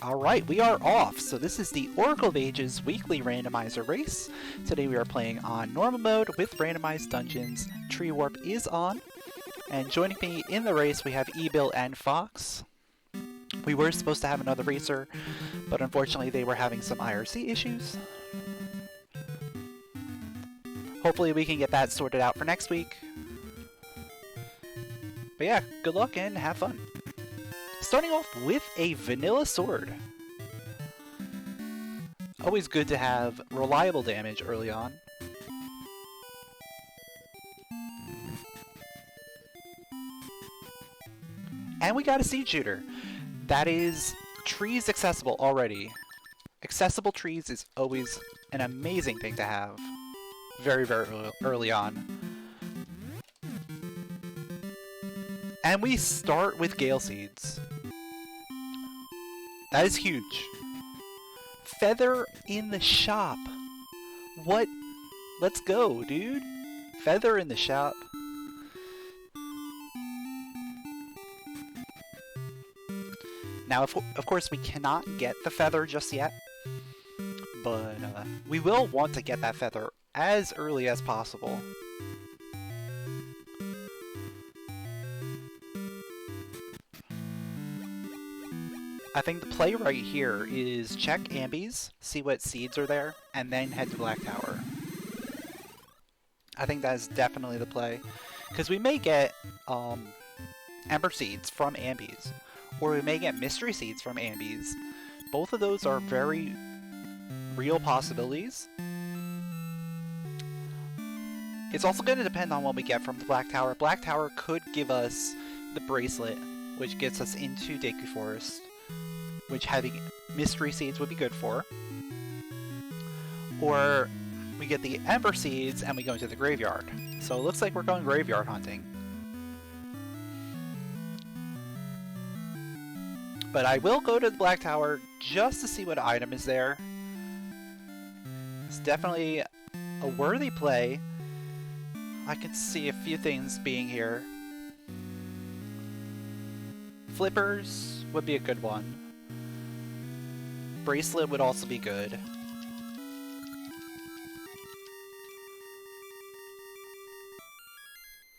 Alright, we are off. So this is the Oracle of Ages weekly randomizer race. Today we are playing on normal mode with randomized dungeons. Tree Warp is on. And joining me in the race we have E-Bill and Fox. We were supposed to have another racer, but unfortunately they were having some IRC issues. Hopefully we can get that sorted out for next week. But yeah, good luck and have fun. Starting off with a vanilla sword. Always good to have reliable damage early on. And we got a seed shooter. That is trees accessible already. Accessible trees is always an amazing thing to have. Very, very early on. And we start with Gale Seeds. That is huge. Feather in the shop. What? Let's go, dude. Feather in the shop. Now, of course, we cannot get the feather just yet. But we will want to get that feather as early as possible. I think the play right here is check ambies, see what seeds are there, and then head to Black Tower. I think that is definitely the play. Because we may get Ember Seeds from ambies, or we may get Mystery Seeds from ambies. Both of those are very real possibilities. It's also going to depend on what we get from the Black Tower. Black Tower could give us the bracelet, which gets us into Deku Forest, which having Mystery Seeds would be good for. Or we get the Ember Seeds and we go into the graveyard. So it looks like we're going graveyard hunting. But I will go to the Black Tower just to see what item is there. It's definitely a worthy play. I can see a few things being here. Flippers would be a good one. Bracelet would also be good.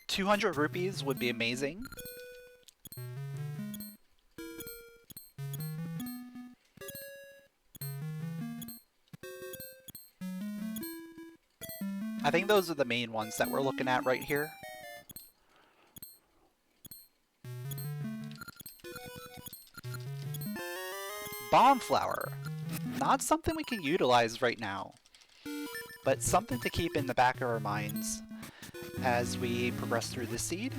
$200 would be amazing. I think those are the main ones that we're looking at right here. Bomb Flower. Not something we can utilize right now, but something to keep in the back of our minds as we progress through this seed.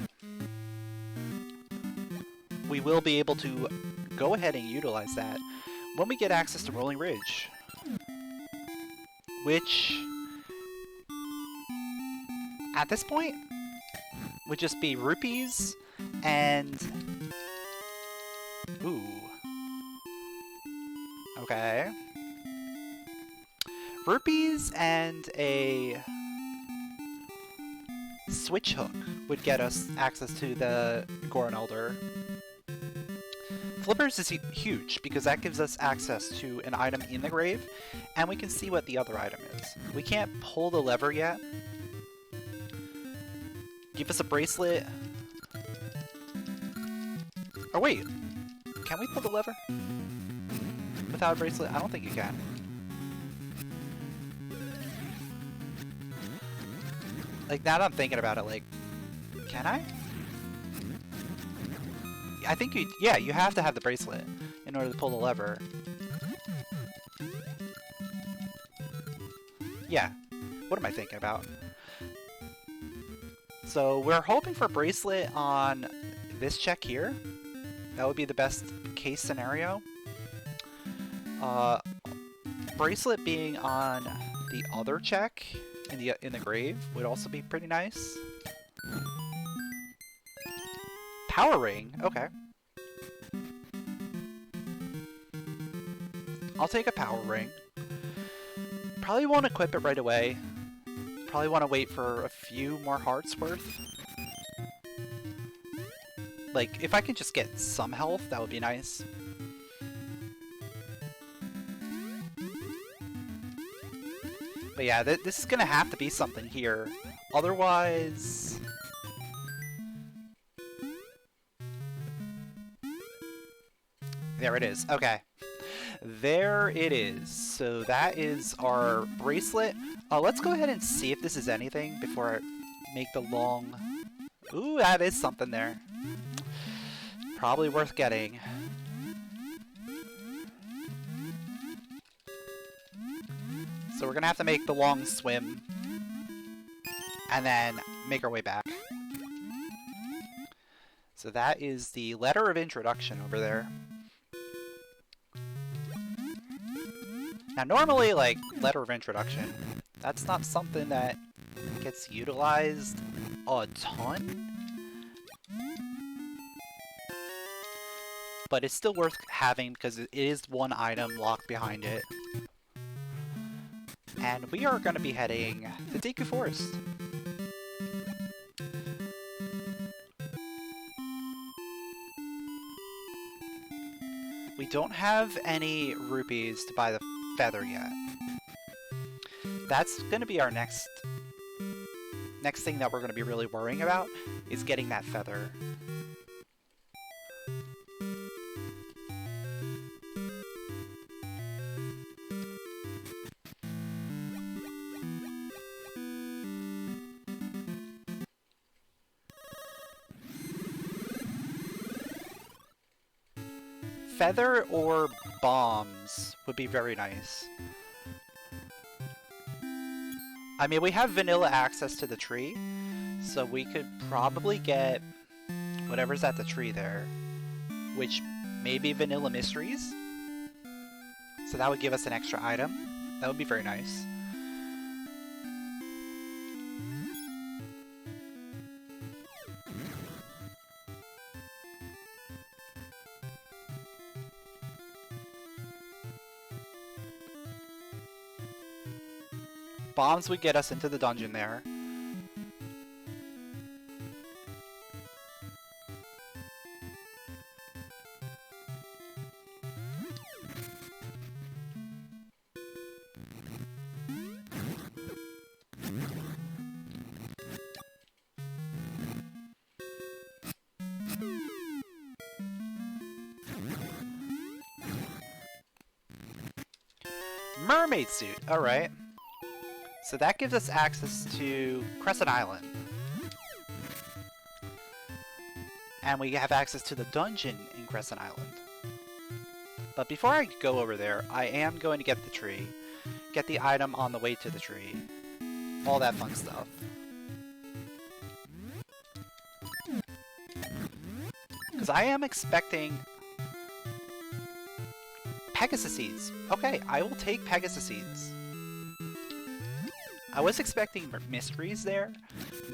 We will be able to go ahead and utilize that when we get access to Rolling Ridge, which at this point would just be rupees and ooh. Okay. Rupees and a switch hook would get us access to the Goron Elder. Flippers is huge because that gives us access to an item in the grave, and we can see what the other item is. We can't pull the lever yet. Give us a bracelet. Oh wait, can we pull the lever without a bracelet? I don't think you can. Like, now that I'm thinking about it, like, can I? I think yeah, you have to have the bracelet in order to pull the lever. Yeah, what am I thinking about? So we're hoping for bracelet on this check here. That would be the best case scenario. Bracelet being on the other check in the grave would also be pretty nice. Power ring, okay. I'll take a power ring. Probably won't equip it right away. Probably want to wait for a few more hearts worth. Like, if I can just get some health, that would be nice. But yeah, this is gonna have to be something here. Otherwise... There it is. Okay. There it is. So that is our bracelet. Let's go ahead and see if this is anything before I make the long... Ooh, that is something there. Probably worth getting. So we're gonna have to make the long swim and then make our way back. So that is the letter of introduction over there. Now normally, like, letter of introduction, that's not something that gets utilized a ton. But it's still worth having because it is one item locked behind it. And we are going to be heading to Deku Forest. We don't have any rupees to buy the feather yet. That's going to be our next thing that we're going to be really worrying about, is getting that feather. Feather or bombs would be very nice. I mean, we have vanilla access to the tree, so we could probably get whatever's at the tree there, which may be vanilla mysteries. So that would give us an extra item. That would be very nice. Bombs would get us into the dungeon there. Mermaid suit, alright. So that gives us access to Crescent Island. And we have access to the dungeon in Crescent Island. But before I go over there, I am going to get the tree. Get the item on the way to the tree. All that fun stuff. Because I am expecting Pegasus seeds. Okay, I will take Pegasus seeds. I was expecting mysteries there,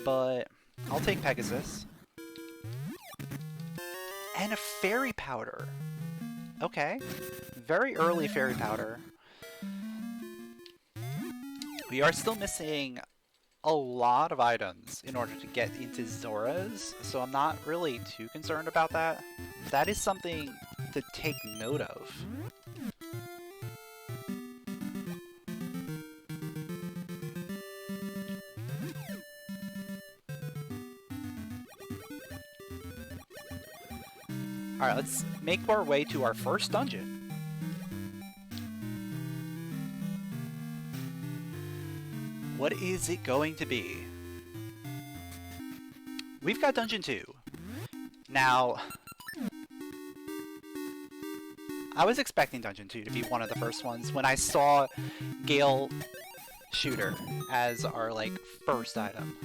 but I'll take Pegasus. And a fairy powder. Okay. Very early fairy powder. We are still missing a lot of items in order to get into Zora's, so I'm not really too concerned about that. That is something to take note of. Alright, let's make our way to our first dungeon. What is it going to be? We've got Dungeon 2. Now, I was expecting Dungeon 2 to be one of the first ones when I saw Gale Shooter as our, like, first item.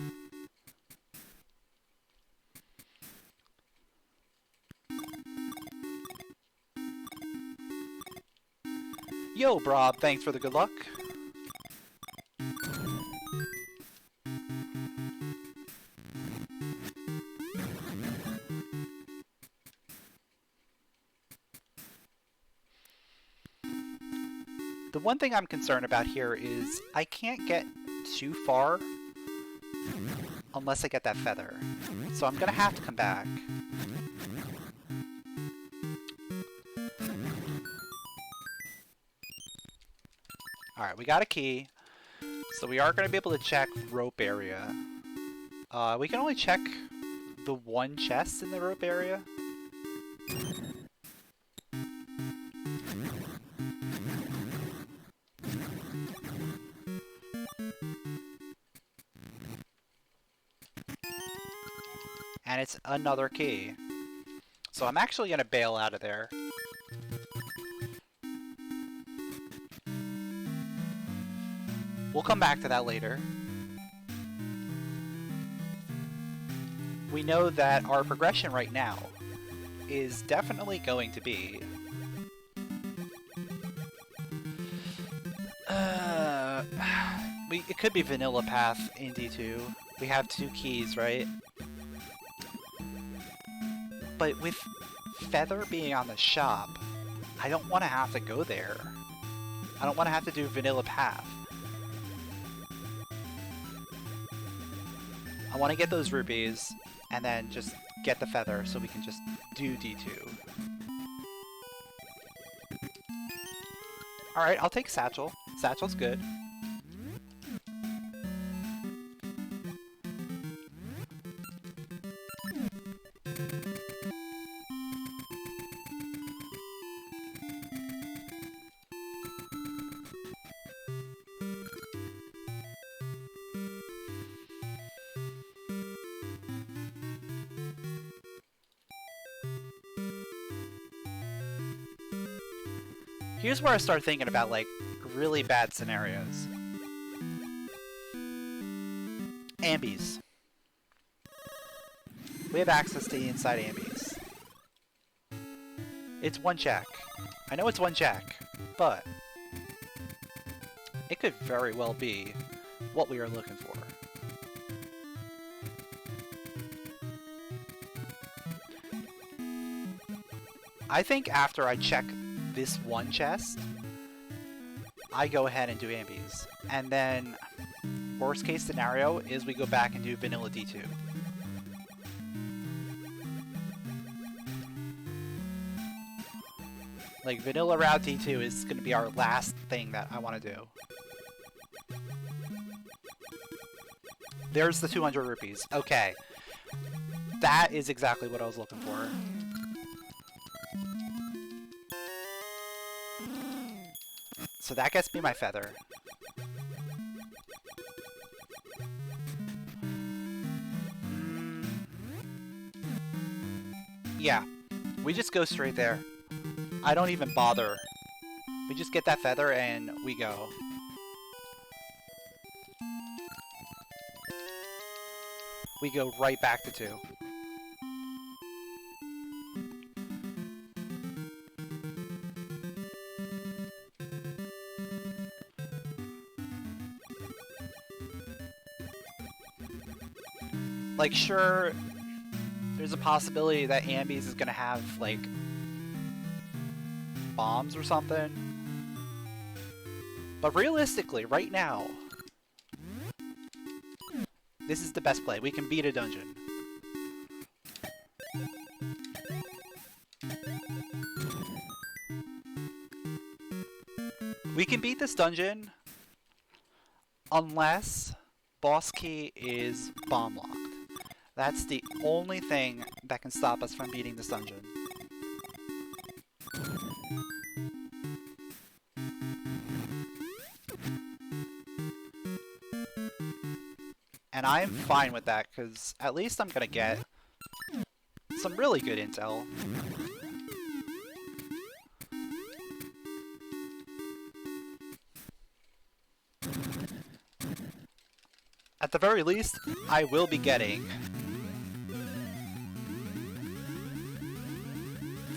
Yo, Brob, thanks for the good luck. The one thing I'm concerned about here is I can't get too far unless I get that feather. So I'm gonna have to come back. Alright, we got a key. So we are going to be able to check rope area. We can only check the one chest in the rope area. And it's another key. So I'm actually going to bail out of there. We'll come back to that later. We know that our progression right now is definitely going to be... it could be vanilla path in D2. We have 2 keys, right? But with Feather being on the shop, I don't want to have to go there. I don't want to have to do vanilla path. I want to get those rupees, and then just get the feather so we can just do D2. Alright, I'll take Satchel. Satchel's good. Here's where I start thinking about, like, really bad scenarios. Ambies. We have access to the inside ambies. It's 1 check. I know it's 1 check, but it could very well be what we are looking for. I think after I check this 1 chest, I go ahead and do ambies. And then, worst case scenario is we go back and do vanilla D2. Like, vanilla route D2 is going to be our last thing that I want to do. There's the 200 rupees. Okay. That is exactly what I was looking for. So that gets me my feather. Yeah, we just go straight there. I don't even bother. We just get that feather and we go. We go right back to 2. Like, sure, there's a possibility that Ambies is gonna have, like, bombs or something. But realistically, right now, this is the best play. We can beat a dungeon. We can beat this dungeon unless boss key is bomb locked. That's the only thing that can stop us from beating this dungeon. And I'm fine with that, because at least I'm gonna get some really good intel. At the very least, I will be getting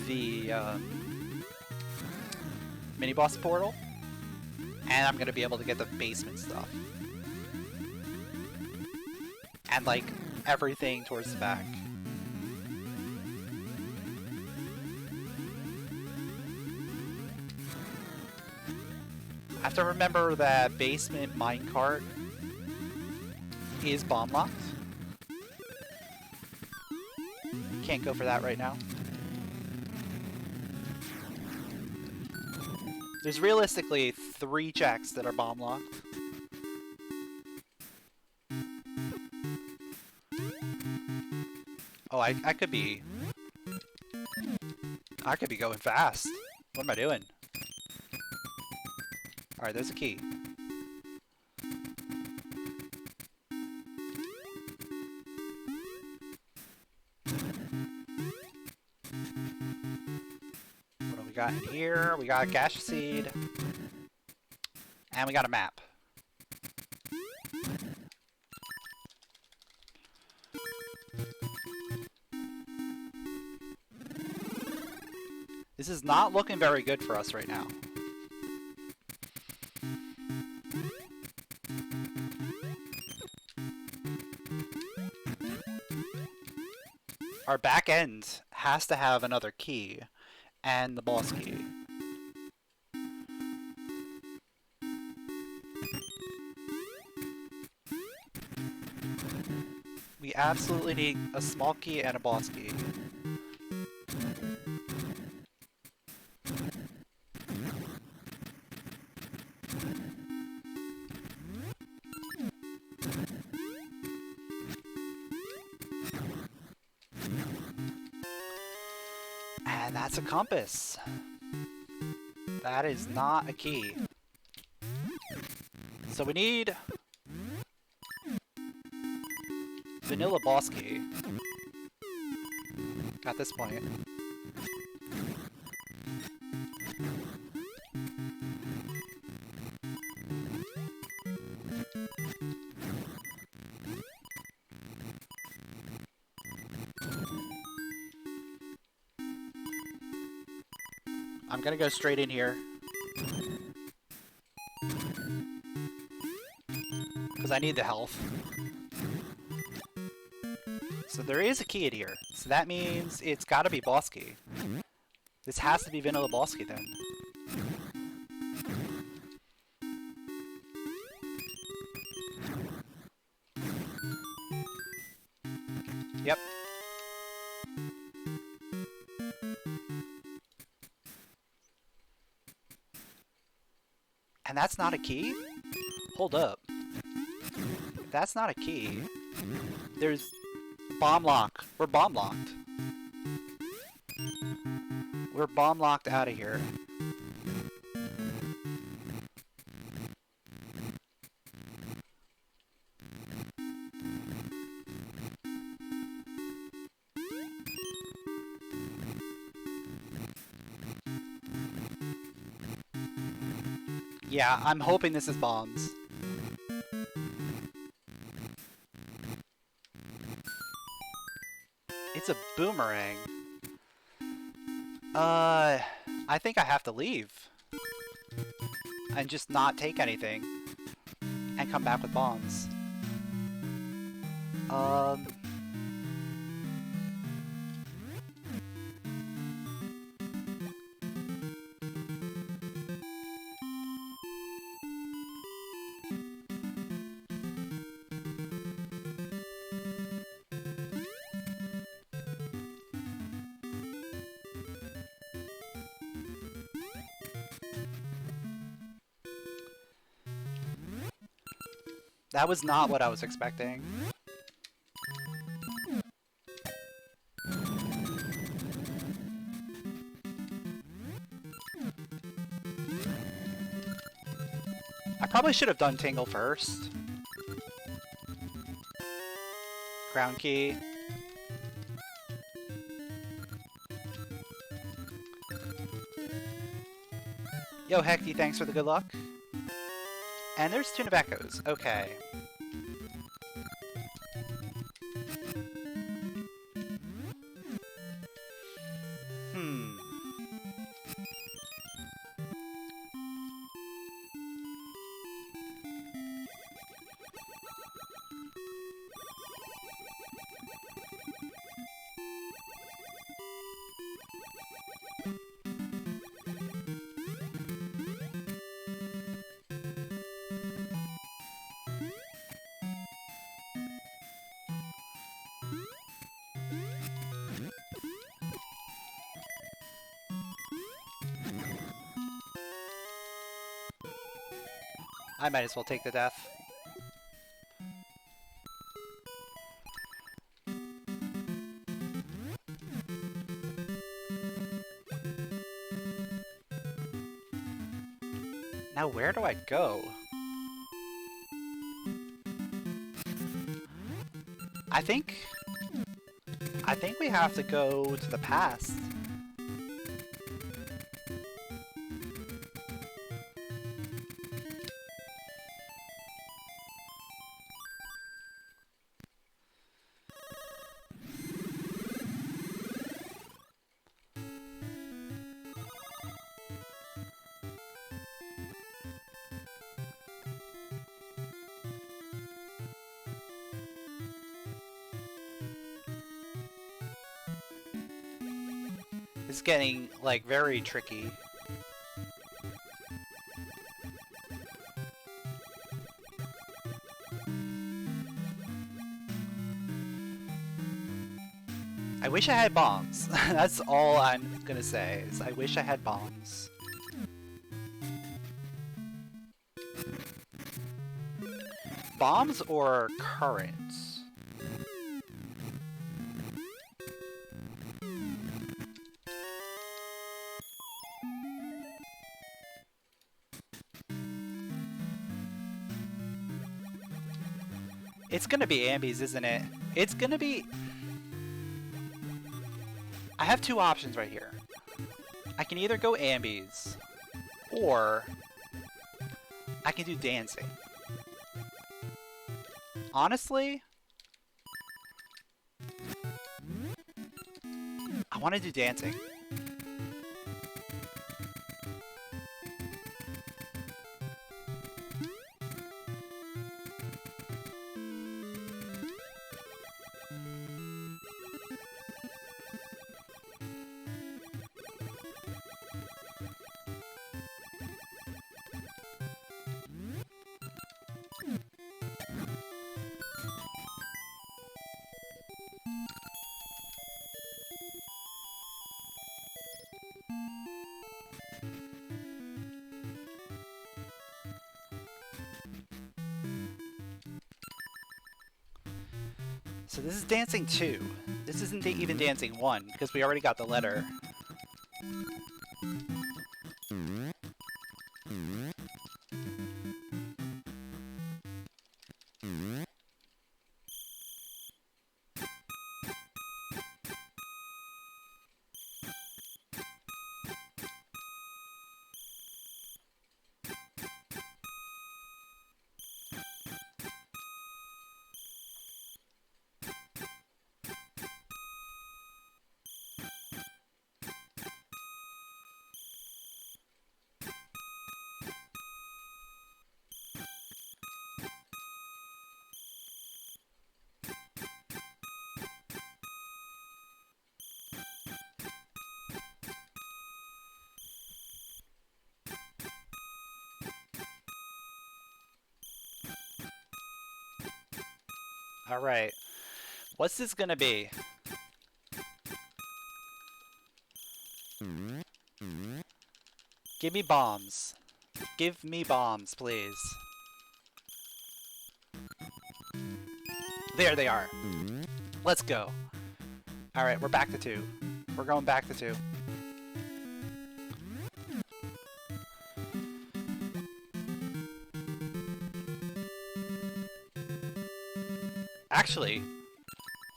the mini-boss portal, and I'm gonna be able to get the basement stuff. And, like, everything towards the back. I have to remember that basement minecart is bomb locked. Can't go for that right now. There's realistically 3 checks that are bomb locked. Oh, I could be... I could be going fast. What am I doing? Alright, there's a key. What do we got in here? We got a gaseous seed. And we got a map. This is not looking very good for us right now. Our back end has to have another key and the boss key. We absolutely need a small key and a boss key. And that's a compass. That is not a key. So we need vanilla boss key at this point. I'm gonna go straight in here. Because I need the health. So there is a key in here. So that means it's gotta be boss key. This has to be vanilla boss key then. Yep. And that's not a key? Hold up. If that's not a key, there's bomb lock. We're bomb locked. We're bomb locked out of here. Yeah, I'm hoping this is bombs. It's a boomerang. I think I have to leave. And just not take anything. And come back with bombs. That was not what I was expecting. I probably should have done Tingle first. Crown key. Yo, Hecty, thanks for the good luck. And there's two Nabecos. Okay. I might as well take the death. Now where do I go? I think we have to go to the past. It's getting, like, very tricky. I wish I had bombs. That's all I'm gonna say, is I wish I had bombs. Bombs or currents? It's gonna be ambies, isn't it? It's gonna be... I have two options right here. I can either go ambies, or I can do dancing. Honestly, I want to do dancing. So this is dancing 2. This isn't even dancing 1, because we already got the letter. Alright. What's this gonna be? Give me bombs. Give me bombs, please. There they are. Let's go. Alright, we're back to 2. We're going back to 2. Actually,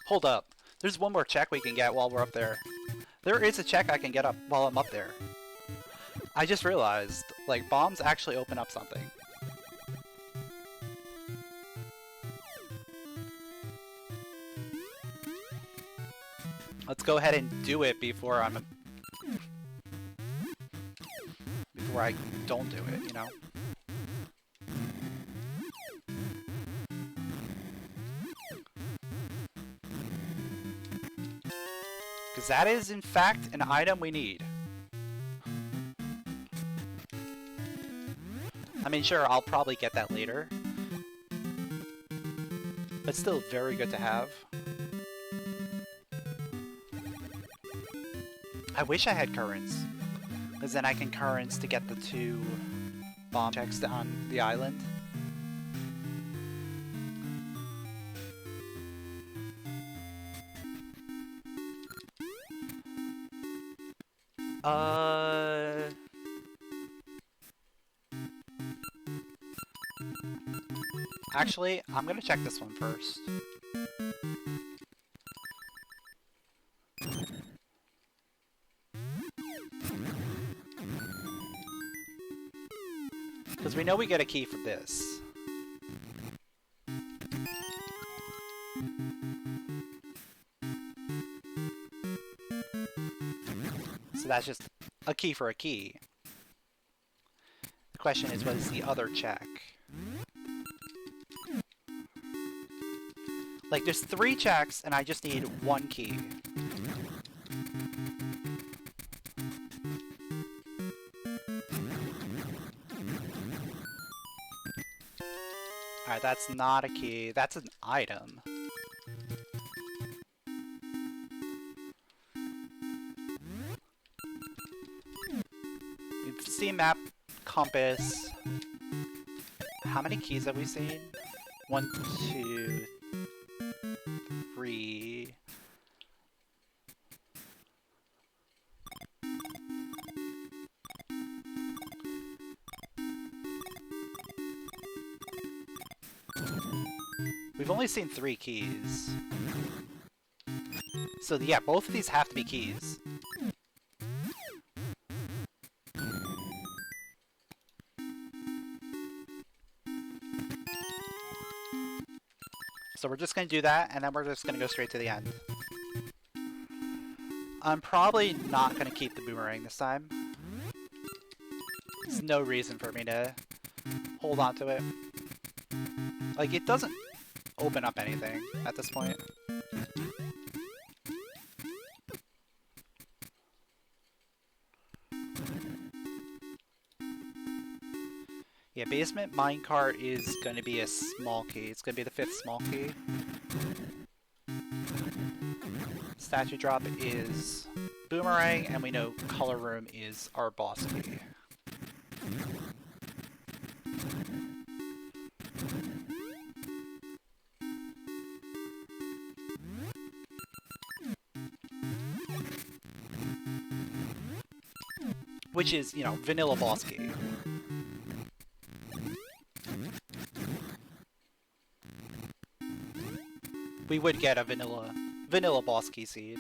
hold up. There's one more check we can get while we're up there. There is a check I can get up while I'm up there. I just realized, like, bombs actually open up something. Let's go ahead and do it before I don't do it, you know? Because that is, in fact, an item we need. I mean, sure, I'll probably get that later. But still very good to have. I wish I had currents. Because then I can currents to get the 2 bomb checks on the island. Actually, I'm gonna check this one first. Because we know we get a key for this. So that's just a key for a key. The question is, what is the other check? Like, there's 3 checks, and I just need 1 key. Alright, that's not a key. That's an item. We've seen map, compass. How many keys have we seen? 1, 2, 3. We've only seen 3 keys. So yeah, both of these have to be keys. So we're just going to do that, and then we're just going to go straight to the end. I'm probably not going to keep the boomerang this time. There's no reason for me to hold on to it. Like, it doesn't open up anything at this point. Yeah, basement minecart is going to be a small key. It's going to be the 5th small key. Statue drop is boomerang, and we know color room is our boss key. Which is, you know, vanilla boss key. We would get a vanilla boss key seed.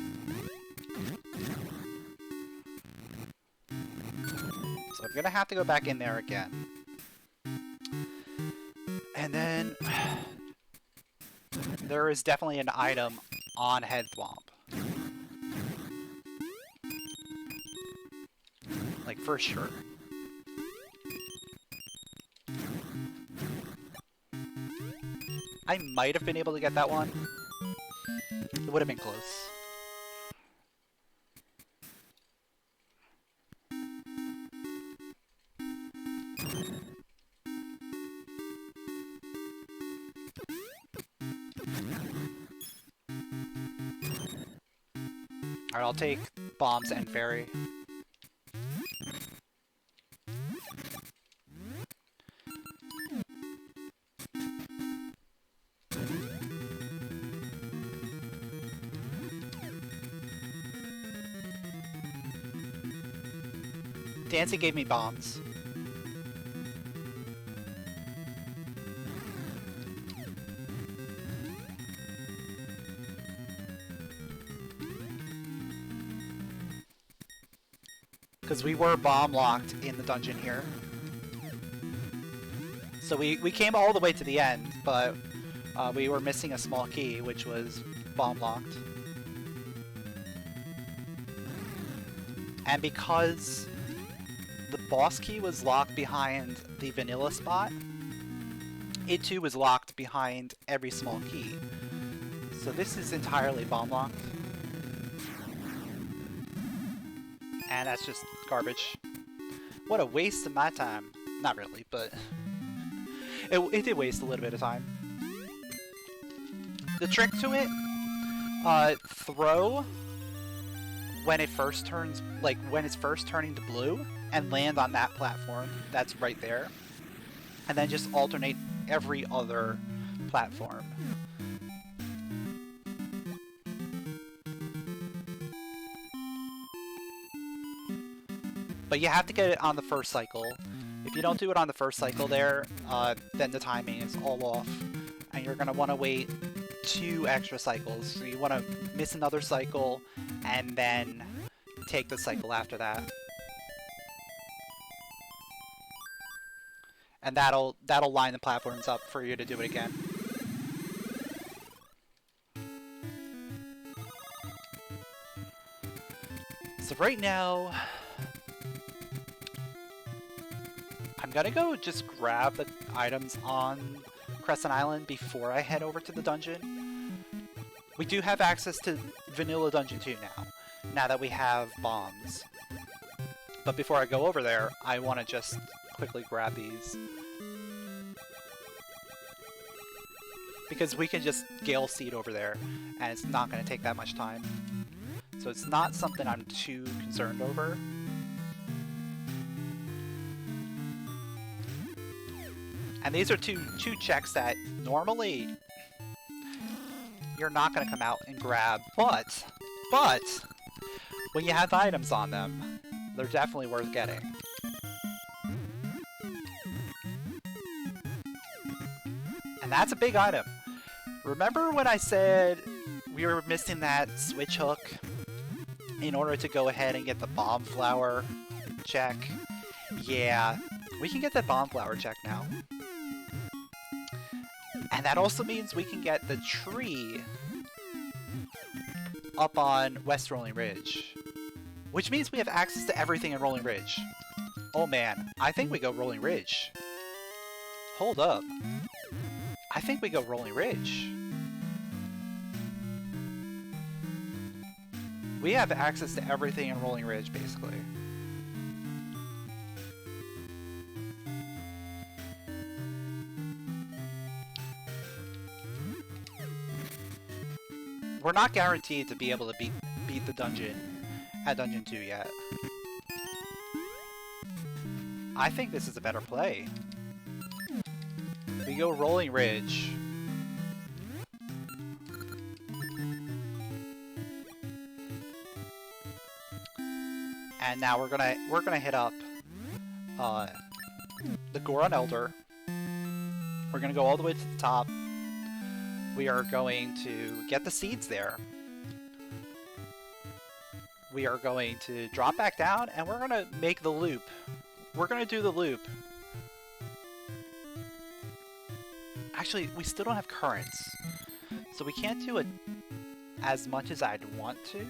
So I'm gonna have to go back in there again. And then there is definitely an item on Head Thwomp. Like, for sure. I might have been able to get that one. It would have been close. Alright, I'll take bombs and fairy. Dancing gave me bombs. Because we were bomb locked in the dungeon here. So we came all the way to the end, but we were missing a small key, which was bomb locked. And because the boss key was locked behind the vanilla spot, it too was locked behind every small key. So this is entirely bomb locked. And that's just garbage. What a waste of my time. Not really, but it did waste a little bit of time. The trick to it, throw when it first turns, like when it's first turning to blue, and land on that platform that's right there, and then just alternate every other platform. But you have to get it on the first cycle. If you don't do it on the first cycle there, then the timing is all off. And you're going to want to wait 2 extra cycles. So you want to miss another cycle and then take the cycle after that. And that'll line the platforms up for you to do it again. So right now, I'm gonna go just grab the items on Crescent Island before I head over to the dungeon. We do have access to Vanilla Dungeon 2 now that we have bombs. But before I go over there, I want to just quickly grab these. Because we can just Gale Seed over there, and it's not going to take that much time. So it's not something I'm too concerned over. And these are two checks that normally you're not going to come out and grab, but when you have items on them, they're definitely worth getting. And that's a big item. Remember when I said we were missing that switch hook in order to go ahead and get the bomb flower check? Yeah, we can get that bomb flower check now. And that also means we can get the tree up on West Rolling Ridge. Which means we have access to everything in Rolling Ridge. Oh man, I think we go Rolling Ridge. Hold up. I think we go Rolling Ridge. We have access to everything in Rolling Ridge, basically. We're not guaranteed to be able to beat the dungeon at Dungeon 2 yet. I think this is a better play. We go Rolling Ridge. And now we're gonna hit up the Goron Elder. We're gonna go all the way to the top. We are going to get the seeds there. We are going to drop back down, and we're gonna make the loop. We're gonna do the loop. Actually, we still don't have currents, so we can't do it as much as I'd want to.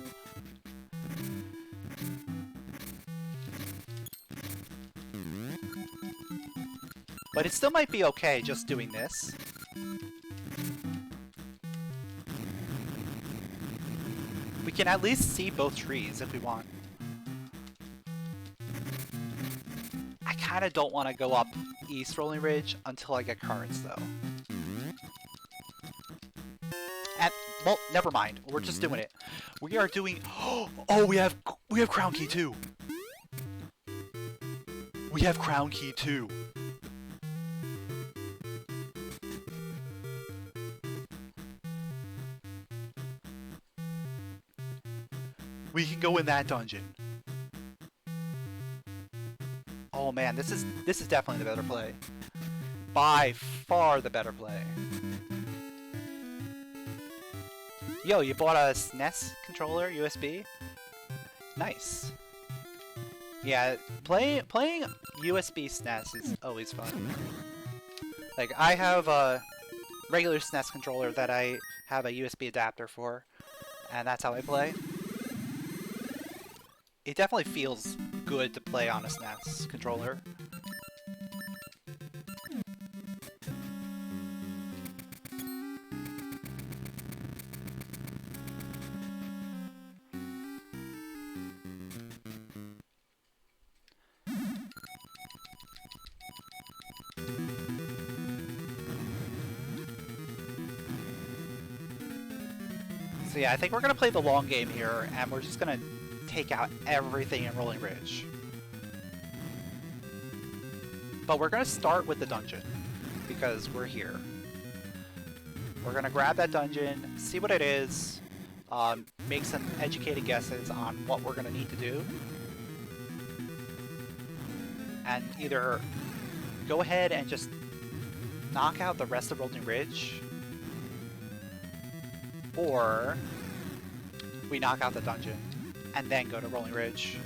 But it still might be okay just doing this. We can at least see both trees if we want. I kind of don't want to go up East Rolling Ridge until I get currents, though. And, well, never mind. We're just doing it. We are doing... Oh, we have Crown Key 2! We have Crown Key 2! We can go in that dungeon. Oh man, this is definitely the better play. By far the better play. Yo, you bought a SNES controller, USB? Nice. Yeah, playing USB SNES is always fun. Like, I have a regular SNES controller that I have a USB adapter for, and that's how I play. It definitely feels good to play on a SNES controller. So yeah, I think we're gonna play the long game here, and we're just gonna take out everything in Rolling Ridge. But we're gonna start with the dungeon, because we're here. We're gonna grab that dungeon, see what it is, make some educated guesses on what we're gonna need to do. and either go ahead and just knock out the rest of Rolling Ridge, or we knock out the dungeon and then go to Rolling Ridge.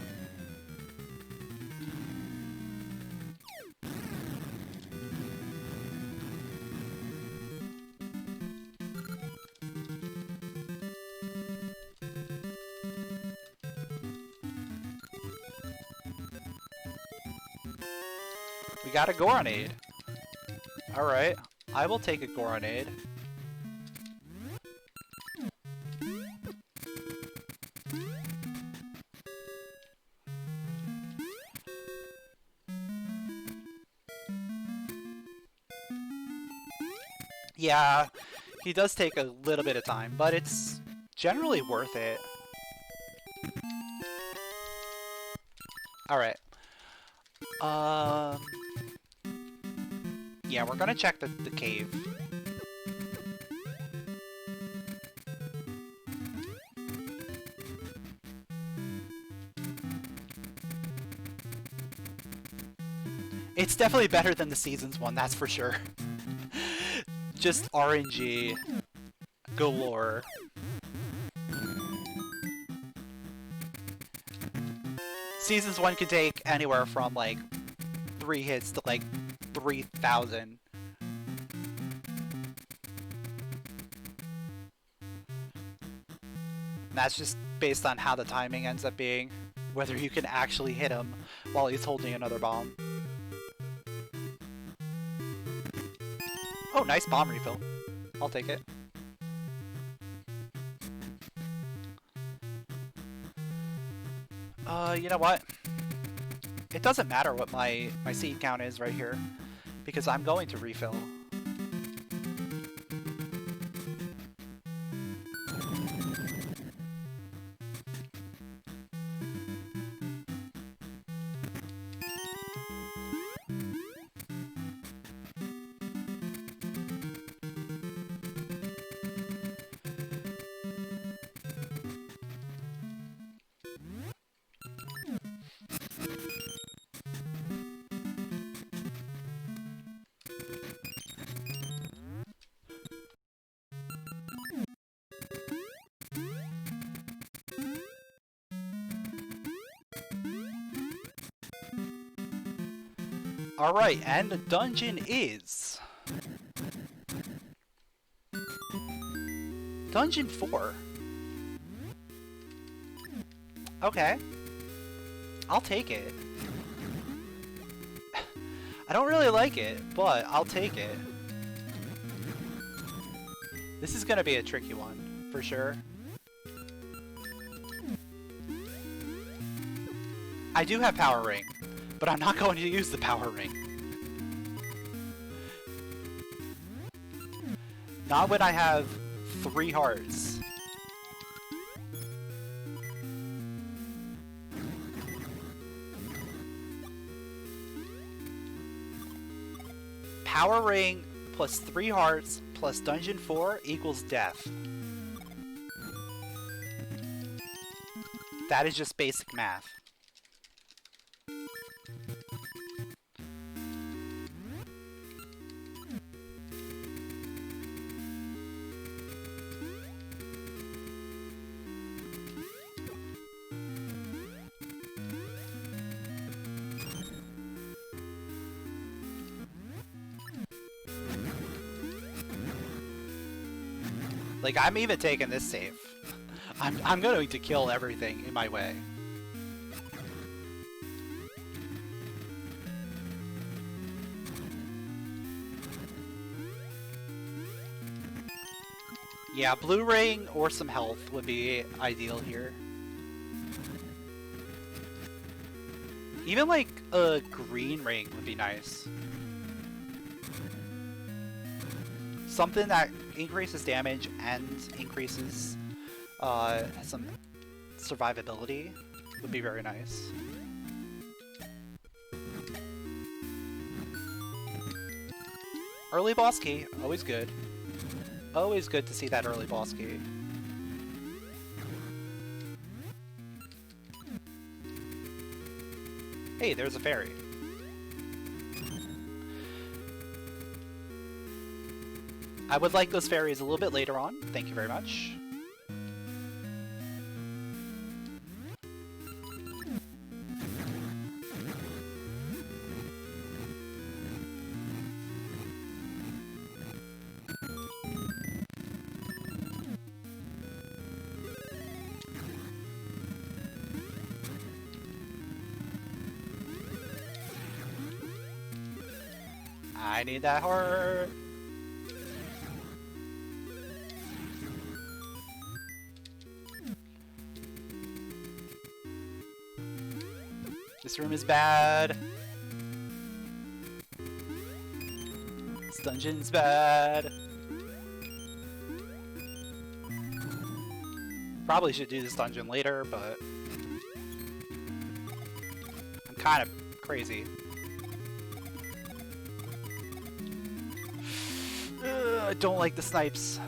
We got a Goronade. Alright, I will take a Goronade. Yeah, he does take a little bit of time, but it's generally worth it. Alright. Yeah, we're gonna check the cave. It's definitely better than the Seasons one, that's for sure. Just RNG galore. Seasons 1 can take anywhere from like 3 hits to like 3,000. That's just based on how the timing ends up being, whether you can actually hit him while he's holding another bomb. Oh, nice bomb refill. I'll take it. You know what? It doesn't matter what my seed count is right here, because I'm going to refill. Alright, and the dungeon is... Dungeon 4. Okay. I'll take it. I don't really like it, but I'll take it. This is gonna be a tricky one, for sure. I do have Power Ring, but I'm not going to use the Power Ring. Not when I have 3 hearts. Power Ring plus 3 hearts plus Dungeon 4 equals death. That is just basic math. Like, I'm even taking this safe. I'm going to kill everything in my way. Yeah, blue ring or some health would be ideal here. Even like a green ring would be nice. Something that increases damage and increases some survivability would be very nice. Early boss key, always good. Always good to see that early boss key. Hey, there's a fairy. I would like those fairies a little bit later on. Thank you very much. I need that heart. This room is bad. This dungeon's bad. Probably should do this dungeon later, but I'm kind of crazy. I don't like the snipes.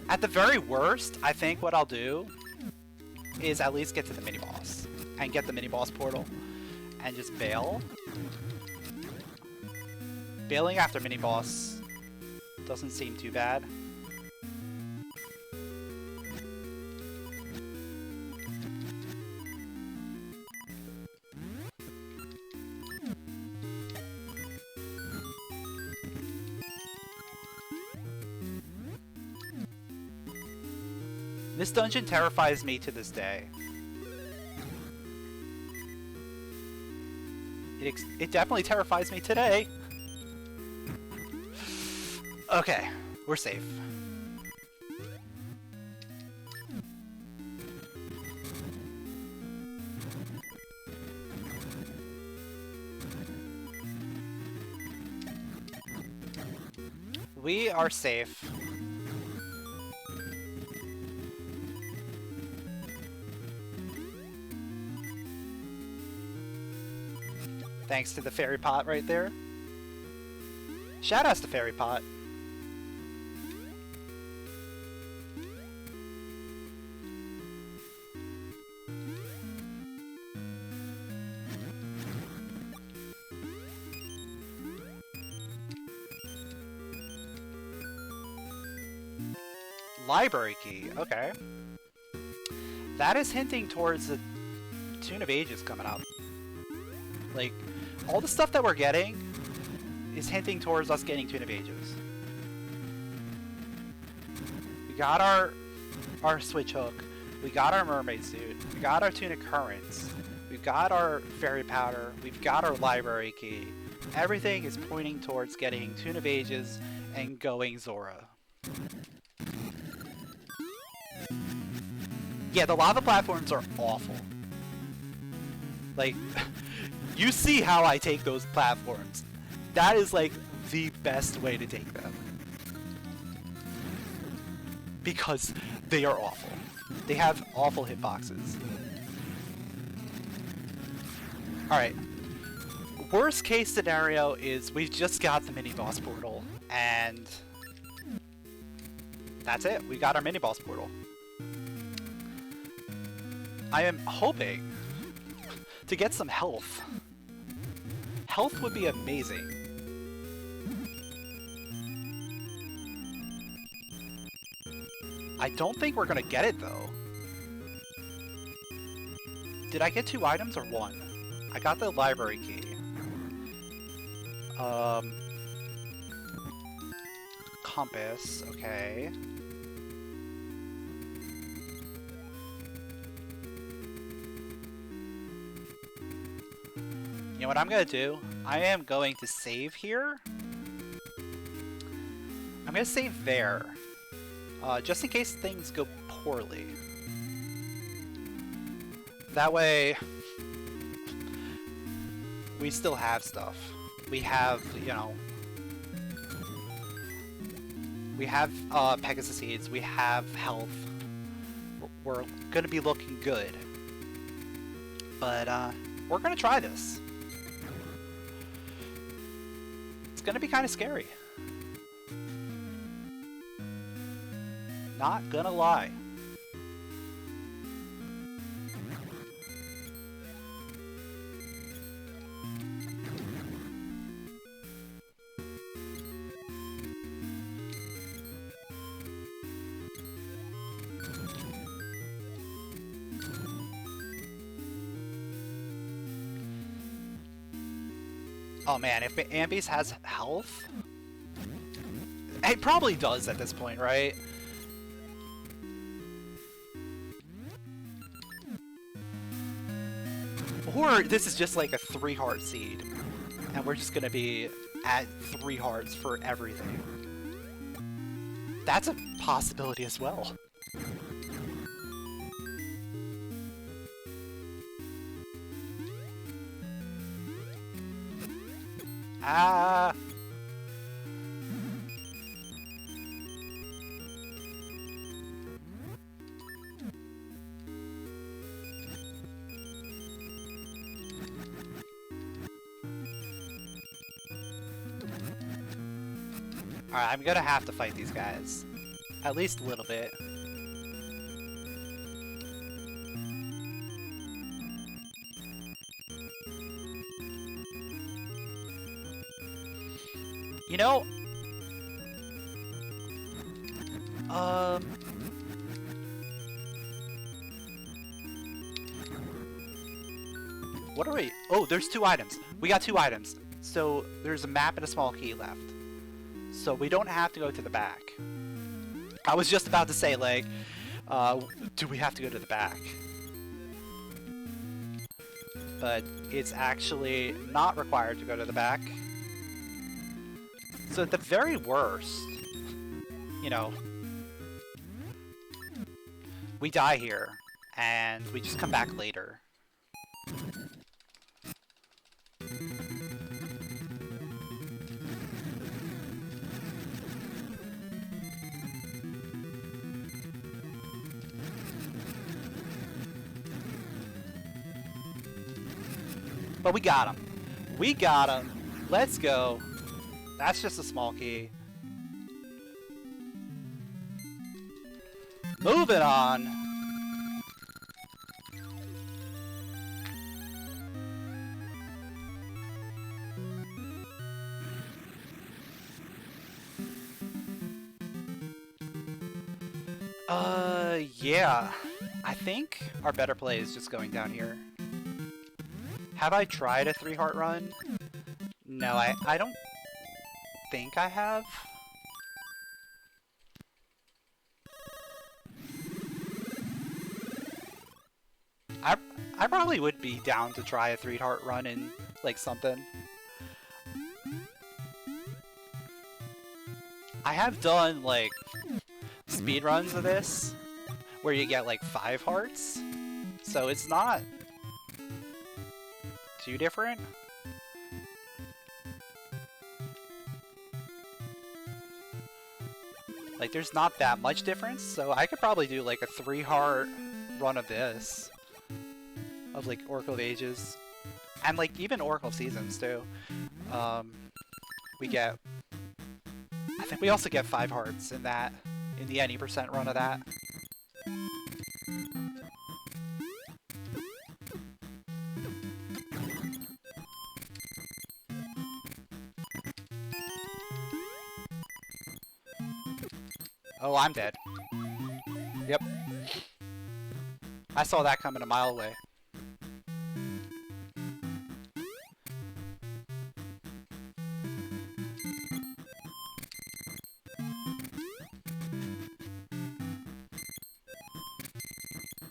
At the very worst, I think what I'll do is at least get to the mini-boss and get the mini-boss portal and just bail. Bailing after mini-boss doesn't seem too bad. This dungeon terrifies me to this day. It definitely terrifies me today. Okay, we're safe. We are safe. Thanks to the fairy pot right there. Shout outs to fairy pot. Library key, okay. That is hinting towards the Tune of Ages coming up. Like, all the stuff that we're getting is hinting towards us getting Tune of Ages. We got our switch hook, we got our mermaid suit, we got our Tunic Currents, we've got our fairy powder, we've got our library key. Everything is pointing towards getting Tune of Ages and going Zora. Yeah, the lava platforms are awful. Like, you see how I take those platforms. That is like the best way to take them. Because they are awful. They have awful hitboxes. Alright. Worst case scenario is we just got the mini-boss portal. And that's it. We got our mini-boss portal. I am hoping to get some health. Health would be amazing. I don't think we're gonna get it though. Did I get 2 items or 1? I got the library key. Compass, okay. You know what I'm gonna do? I am going to save here. I'm gonna save there. Just in case things go poorly. That way, we still have stuff. We have, you know, we have Pegasus seeds, we have health. We're gonna be looking good. But we're gonna try this. It's gonna be kind of scary. Not gonna lie. Oh man, if Ambies has health... It probably does at this point, right? Or this is just like a 3-heart seed, and we're just gonna be at 3 hearts for everything. That's a possibility as well. Ah! Alright, I'm gonna have to fight these guys. At least a little bit. You know... What are we... Oh, there's 2 items. We got 2 items. So, there's a map and a small key left. So we don't have to go to the back. I was just about to say, like, do we have to go to the back? But it's actually not required to go to the back. So at the very worst, you know, we die here, and we just come back later. But we got him. We got him. Let's go. That's just a small key. Moving on. Yeah. I think our better play is just going down here. Have I tried a 3-heart run? No, I don't think I have. I probably would be down to try a 3-heart run in, like, something. I have done, like, speed runs of this, where you get, like, 5 hearts. So it's not too different. Like, there's not that much difference, so I could probably do, like, a 3-heart run of this. Of, like, Oracle of Ages. And, like, even Oracle of Seasons, too. We get... I think we also get 5 hearts in that, in the any % run of that. Oh, I'm dead. Yep. I saw that coming a mile away.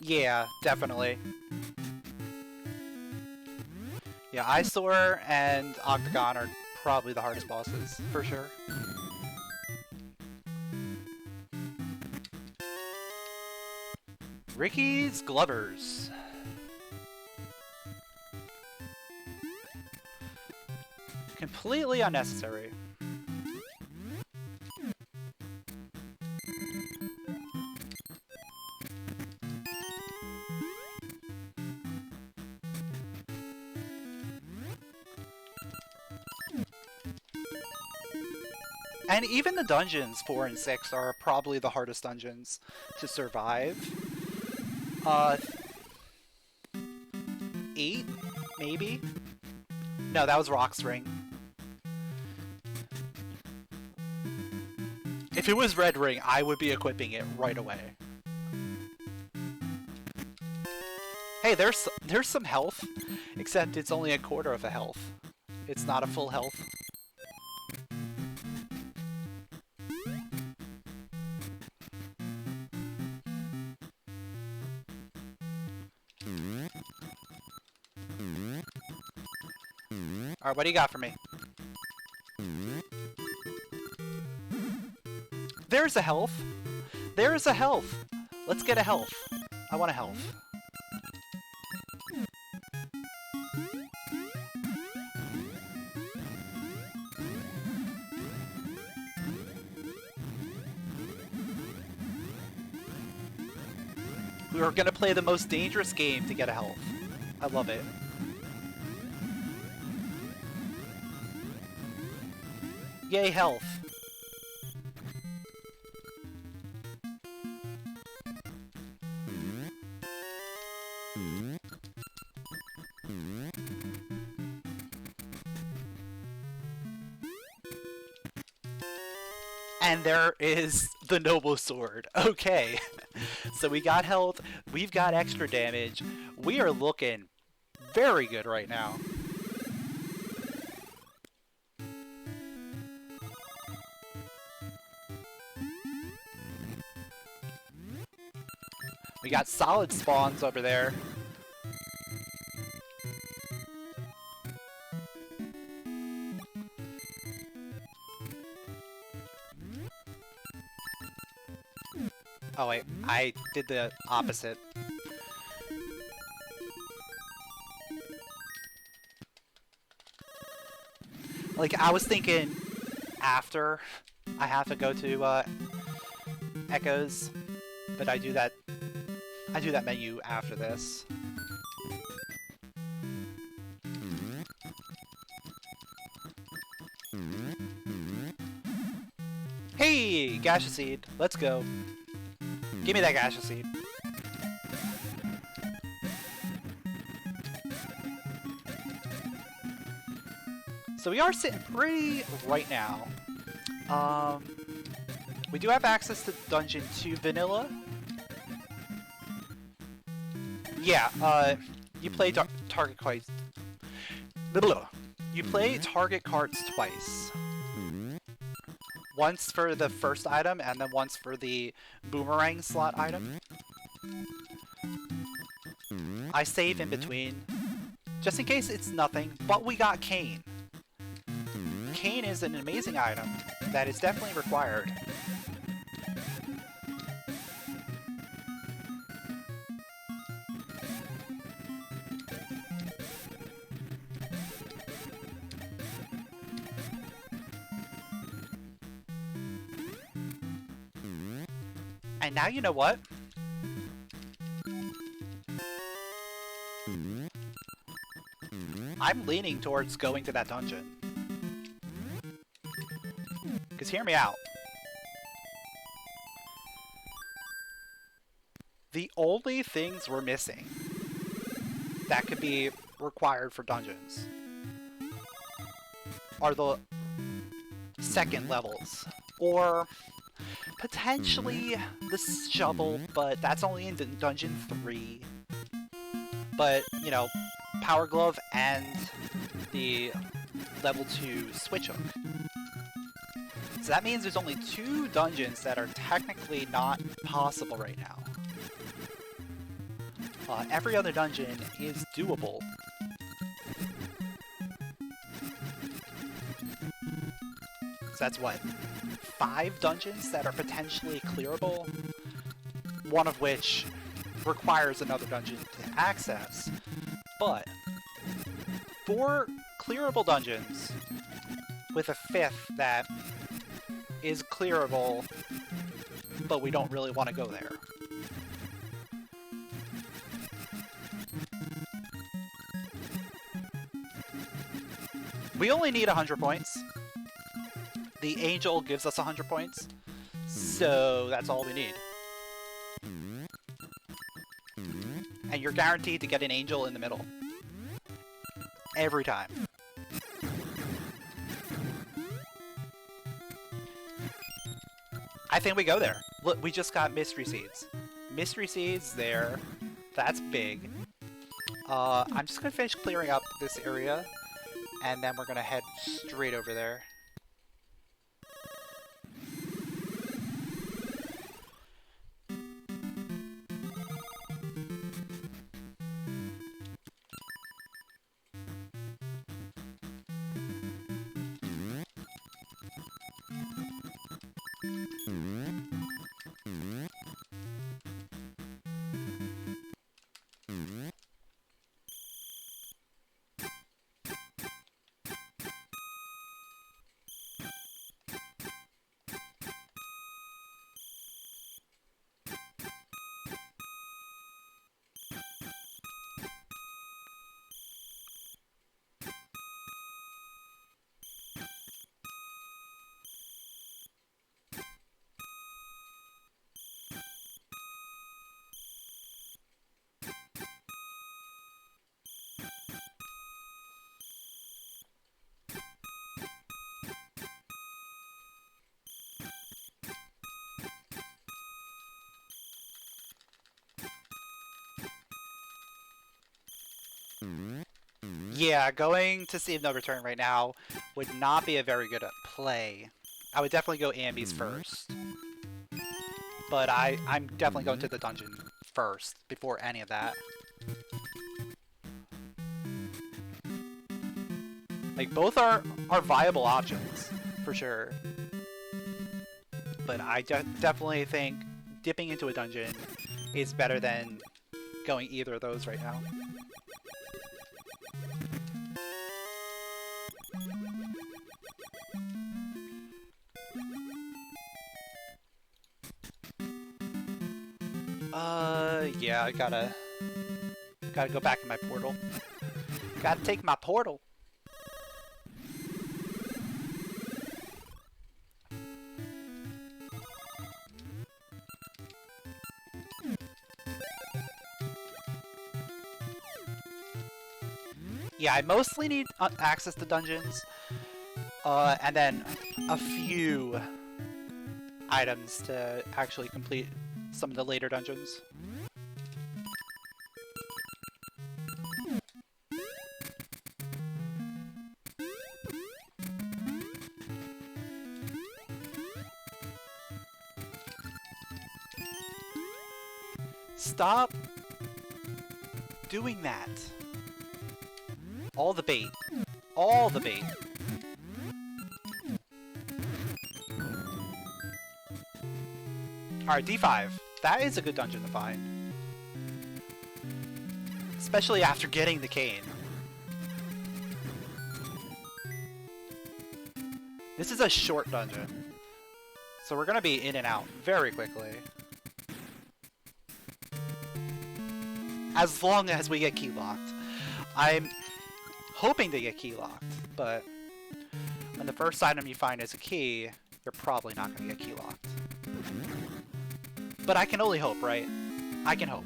Yeah, definitely. Yeah, Eyesore and Octagon are probably the hardest bosses, for sure. Ricky's Glovers. Completely unnecessary. And even the dungeons 4 and 6 are probably the hardest dungeons to survive. 8, maybe? No, that was Rock's Ring. If it was Red Ring, I would be equipping it right away. Hey, there's some health, except it's only a quarter of a health. It's not a full health. Alright, what do you got for me? There's a health! There's a health! Let's get a health. I want a health. We are gonna play the most dangerous game to get a health. I love it. Yay, health. And there is the noble sword. Okay. So we got health, we've got extra damage. We are looking very good right now. We got solid spawns over there. Oh wait, I did the opposite. Like, I was thinking after I have to go to Echoes, but I do that menu after this. Hey, gaseous seed, let's go. Give me that gaseous seed. So we are sitting pretty right now. We do have access to Dungeon 2 Vanilla. Yeah, you play target cards. You play target cards twice. Once for the first item, and then once for the boomerang slot item. I save in between, just in case it's nothing, but we got Cane. Cane is an amazing item that is definitely required. And now you know what? I'm leaning towards going to that dungeon. Because hear me out. The only things we're missing that could be required for dungeons are the second levels. Or potentially the shovel, but that's only in Dungeon 3. But, you know, Power Glove and the level 2 Switch Hook. So that means there's only 2 dungeons that are technically not possible right now. Every other dungeon is doable. So that's what? 5 dungeons that are potentially clearable, one of which requires another dungeon to access. But 4 clearable dungeons with a 5th that is clearable, but we don't really want to go there. We only need 100 points. The angel gives us 100 points, so that's all we need. And you're guaranteed to get an angel in the middle. Every time. I think we go there. Look, we just got mystery seeds. Mystery seeds there. That's big. I'm just gonna finish clearing up this area, and then we're gonna head straight over there. Yeah, going to Save No Return right now would not be a very good play. I would definitely go Ambies first. But I'm definitely going to the dungeon first, before any of that. Like, both are viable options, for sure. But I definitely think dipping into a dungeon is better than going either of those right now. Yeah, I gotta go back in my portal. Gotta take my portal. Yeah, I mostly need access to dungeons, and then a few items to actually complete some of the later dungeons. Stop doing that. All the bait. All the bait. Alright, D5. That is a good dungeon to find. Especially after getting the cane. This is a short dungeon. So we're gonna be in and out very quickly. As long as we get key locked. I'm hoping to get key locked, but when the first item you find is a key, you're probably not going to get key locked. But I can only hope, right? I can hope.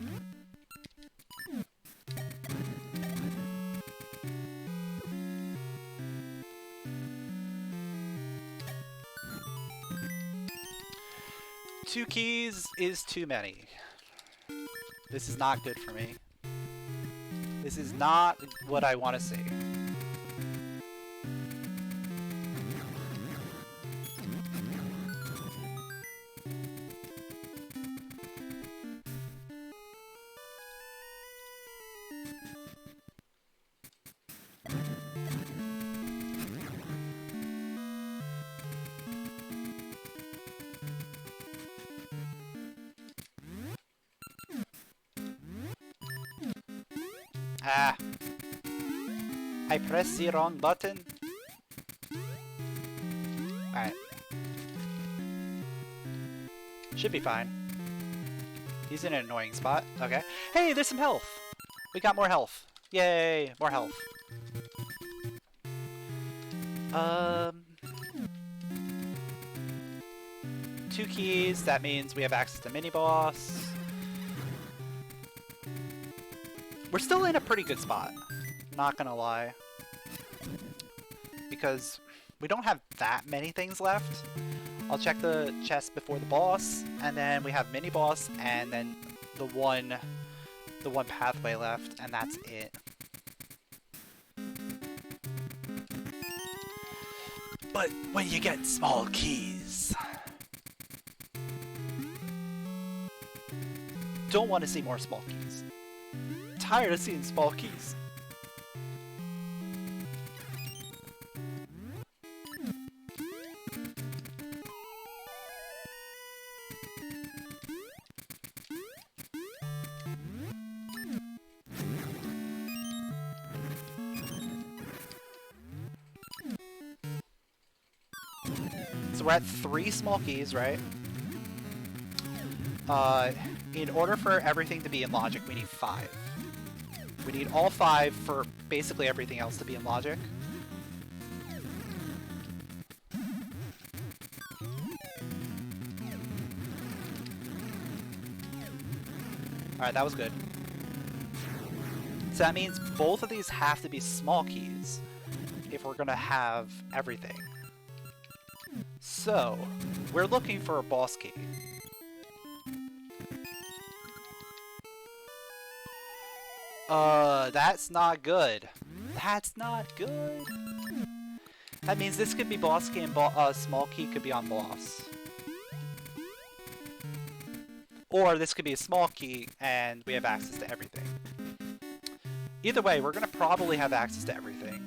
Two keys is too many. This is not good for me. This is not what I want to see. Ah. I pressed the wrong button. Alright. Should be fine. He's in an annoying spot. Okay. Hey, there's some health! We got more health. Yay! More health. Two keys. That means we have access to mini-boss. We're still in a pretty good spot. Not gonna lie. Because we don't have that many things left. I'll check the chest before the boss, and then we have mini-boss, and then the one pathway left, and that's it. But when you get small keys... Don't want to see more small keys. Tired of seeing small keys. So we're at 3 small keys, right? In order for everything to be in logic, we need 5. We need all 5 for basically everything else to be in logic. Alright, that was good. So that means both of these have to be small keys if we're gonna have everything. So, we're looking for a boss key. That's not good. That's not good. That means this could be boss key and small key could be on boss. Or this could be a small key and we have access to everything. Either way, we're gonna probably have access to everything.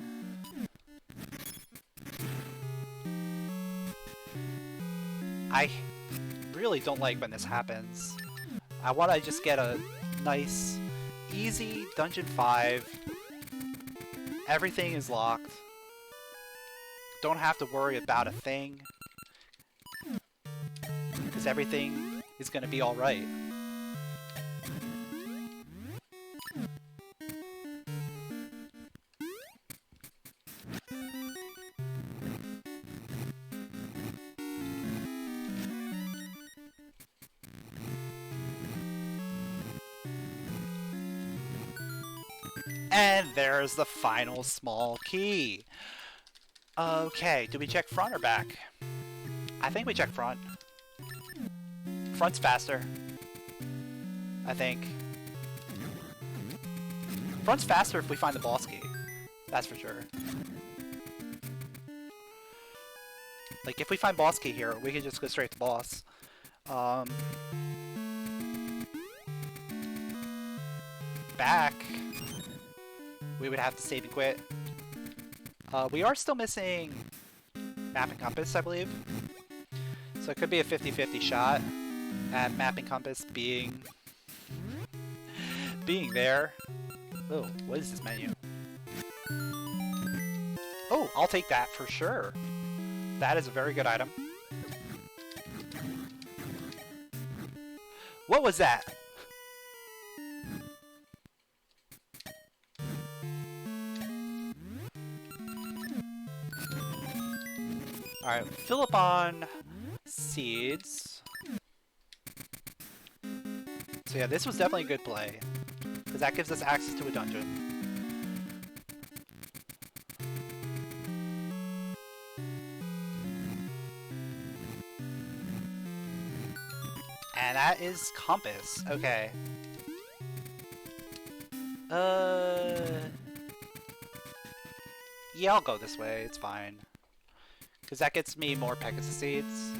I really don't like when this happens. I want to just get a nice, easy Dungeon 5. Everything is locked. Don't have to worry about a thing. Because everything is going to be alright. And there's the final small key. Okay, do we check front or back? I think we check front. Front's faster. I think. Front's faster if we find the boss key. That's for sure. Like, if we find boss key here, we can just go straight to boss. Back. We would have to save and quit. We are still missing map and compass, I believe. So it could be a 50-50 shot at map and compass being there. Oh, what is this menu? Oh, I'll take that for sure. That is a very good item. What was that? Alright, fill up on seeds. So yeah, this was definitely a good play, because that gives us access to a dungeon. And that is compass. Okay. Yeah, I'll go this way. It's fine. Because that gets me more Pegasus seeds.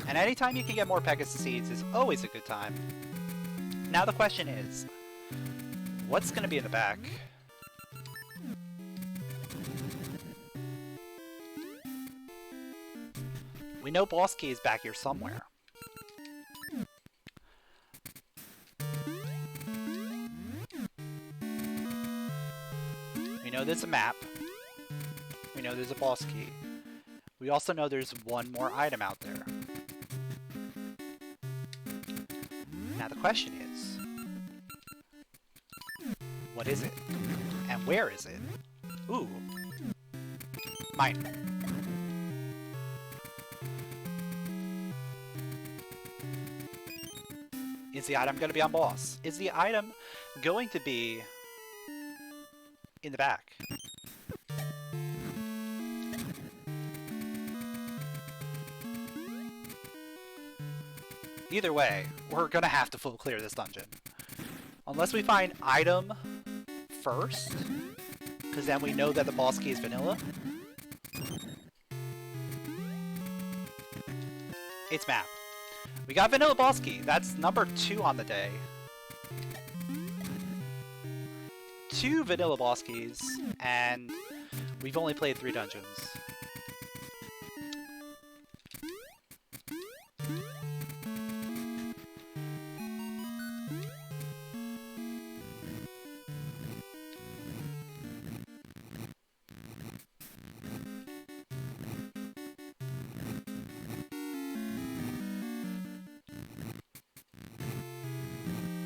And anytime you can get more Pegasus seeds is always a good time. Now the question is, what's going to be in the back? We know boss key is back here somewhere. We know there's a map. We know there's a boss key. We also know there's one more item out there. Now the question is, what is it? And where is it? Ooh. Mine. Is the item going to be on boss? Is the item going to be in the back? Either way, we're gonna have to full clear this dungeon. Unless we find item first, because then we know that the boss key is vanilla. It's map. We got vanilla boss key. That's number 2 on the day. 2 vanilla boss keys, and we've only played 3 dungeons.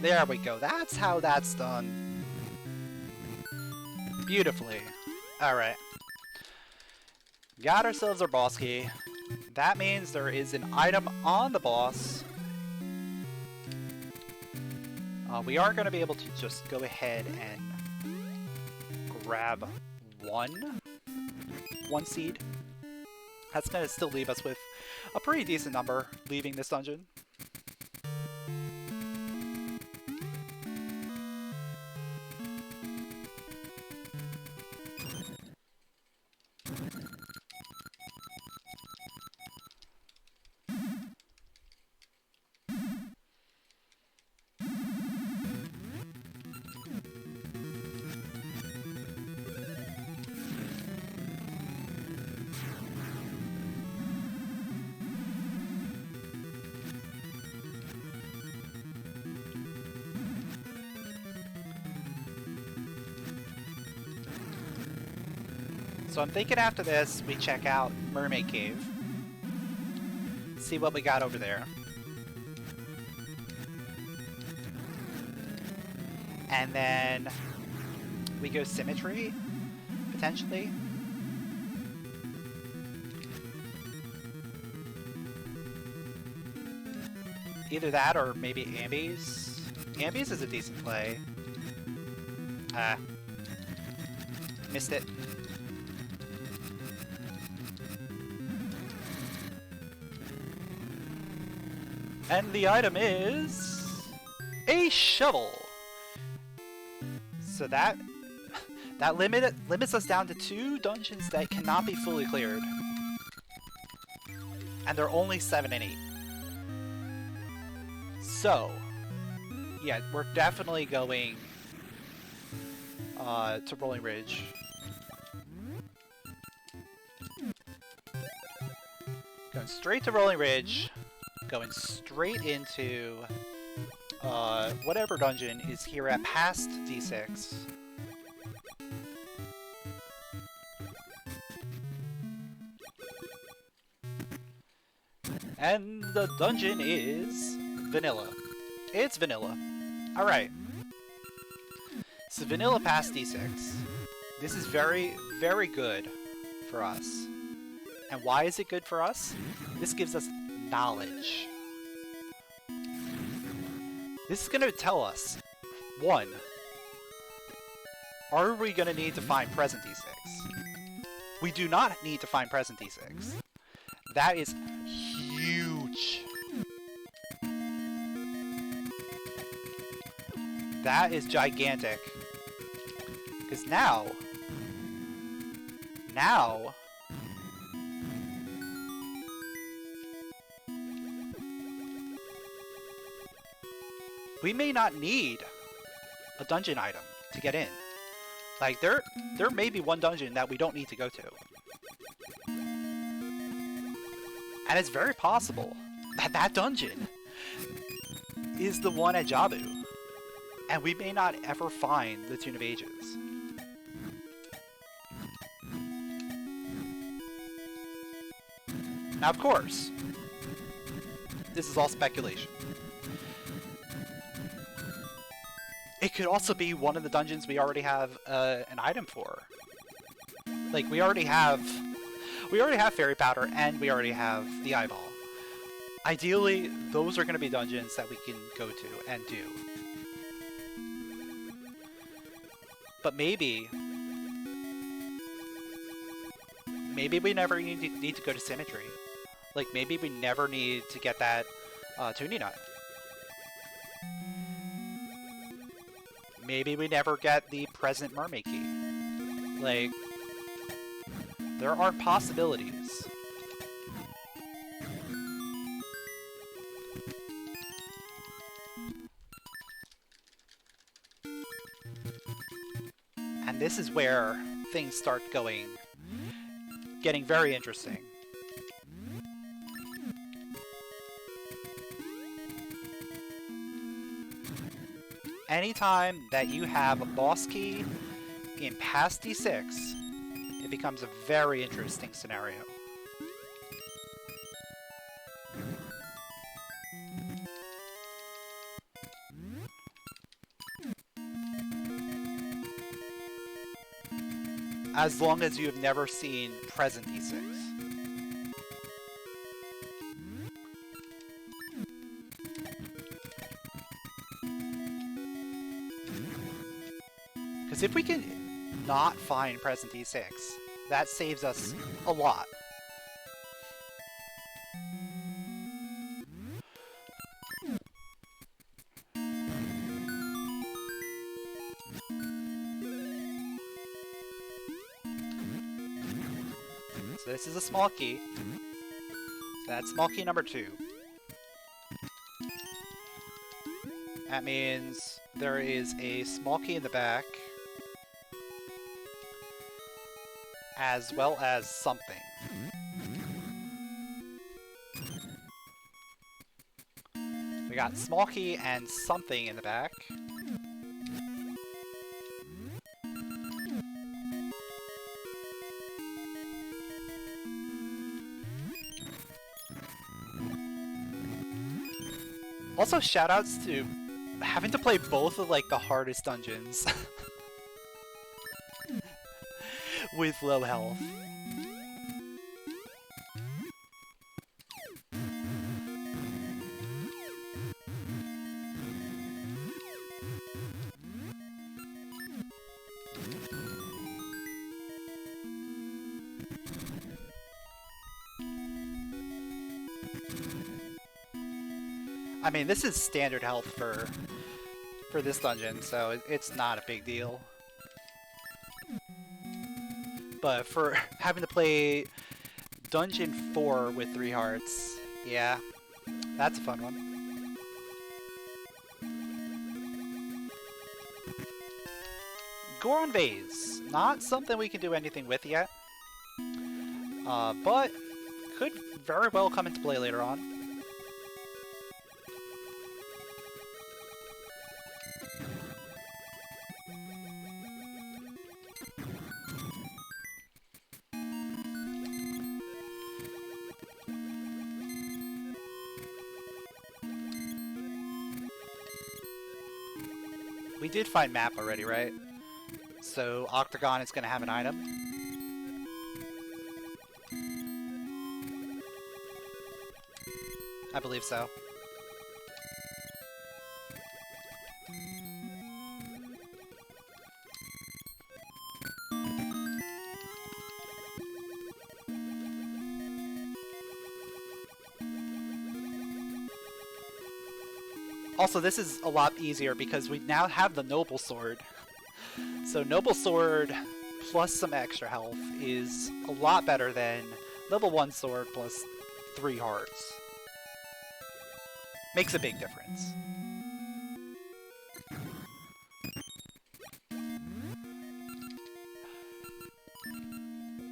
There we go. That's how that's done. Beautifully. Alright. Got ourselves our boss key. That means there is an item on the boss. We are going to be able to just go ahead and grab one seed. That's going to still leave us with a pretty decent number leaving this dungeon. So I'm thinking after this, we check out Mermaid Cave. See what we got over there. And then we go Symmetry, potentially. Either that or maybe Ambies. Ambies is a decent play. Missed it. And the item is a shovel. So that limits us down to 2 dungeons that cannot be fully cleared. And they're only 7 and 8. So, yeah, we're definitely going to Rolling Ridge. Going straight to Rolling Ridge. Going straight into whatever dungeon is here at past D6. And the dungeon is vanilla. It's vanilla. Alright. So vanilla past D6. This is very, very good for us. And why is it good for us? This gives us knowledge. This is going to tell us, 1, are we going to need to find present D6? We do not need to find present D6. That is huge. That is gigantic. Because now, we may not need a dungeon item to get in. Like, there may be one dungeon that we don't need to go to. And it's very possible that that dungeon is the one at Jabu. And we may not ever find the Tune of Ages. Now, of course, this is all speculation. It could also be one of the dungeons we already have an item for. Like, we already have Fairy Powder, and we already have the Eyeball. Ideally, those are going to be dungeons that we can go to and do. But maybe we never need to go to Symmetry. Like, maybe we never need to get that tuning nut. maybe we never get the present mermaid key. Like, there are possibilities. And this is where things start getting very interesting. Anytime that you have a boss key in past D6, it becomes a very interesting scenario. As long as you have never seen present D6. Because if we can not find present D6, that saves us a lot. So this is a small key. So that's small key number 2. That means there is a small key in the back, as well as something. We got small key and something in the back. Also, shoutouts to having to play both of like the hardest dungeons with low health. I mean, this is standard health for this dungeon, so it's not a big deal. But for having to play Dungeon 4 with 3 hearts, yeah, that's a fun one. Goron Vase, not something we can do anything with yet, but could very well come into play later on. We did find map already, right? So Octagon is going to have an item. I believe so. Also, this is a lot easier because we now have the Noble Sword. So Noble Sword plus some extra health is a lot better than level 1 sword plus 3 hearts. Makes a big difference.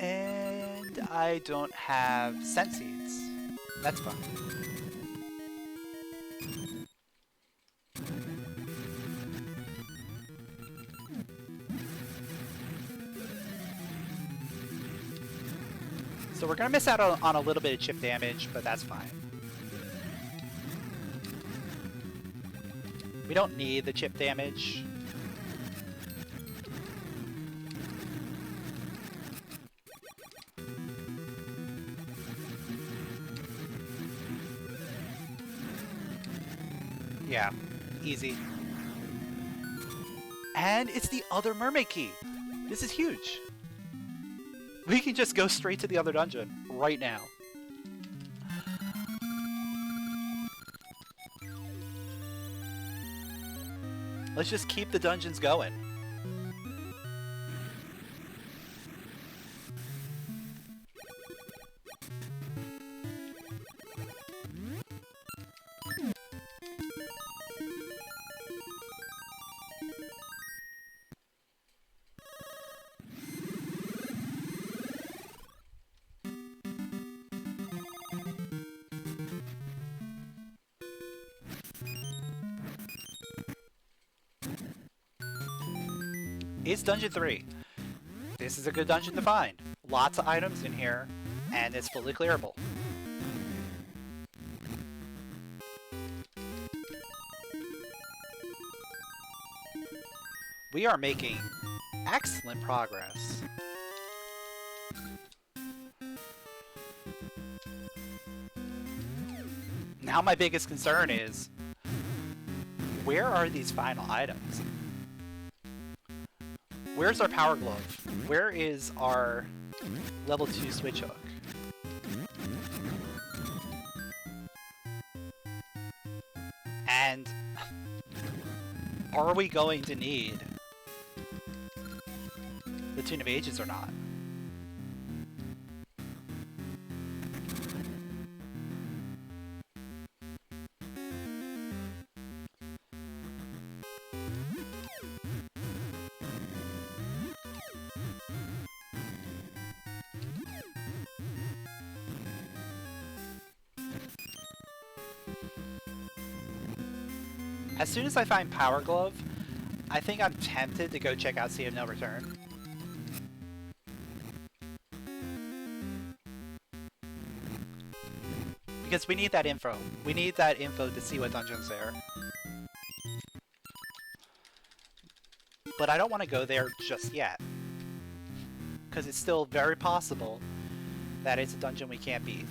And I don't have scent seeds. That's fun. So we're going to miss out on a little bit of chip damage, but that's fine. We don't need the chip damage. Yeah, easy. And it's the other mermaid key. This is huge. We can just go straight to the other dungeon right now. Let's just keep the dungeons going. It's Dungeon 3. This is a good dungeon to find. Lots of items in here, and it's fully clearable. We are making excellent progress. Now my biggest concern is, where are these final items? Where's our power glove? Where is our level 2 switch hook? And are we going to need the Tune of Ages or not? As soon as I find Power Glove, I think I'm tempted to go check out Sea of No Return. Because we need that info. We need that info to see what dungeon's there. But I don't want to go there just yet. Because it's still very possible that it's a dungeon we can't beat.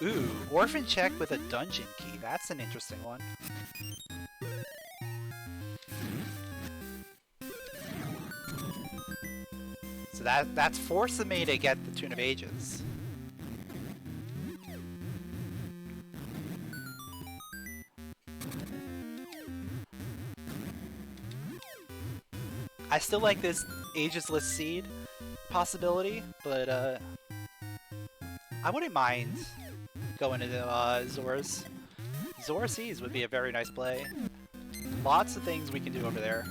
Ooh, Orphan Check with a dungeon key. That's an interesting one. So that's forcing me to get the Tune of Ages. I still like this Ageless Seed possibility, but I wouldn't mind going into Zora's. Zora Seas would be a very nice play. Lots of things we can do over there.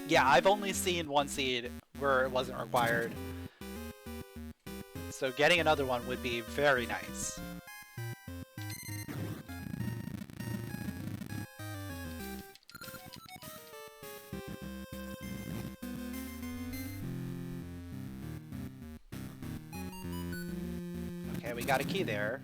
Yeah, I've only seen one seed where it wasn't required. So getting another one would be very nice. Okay, we got a key there.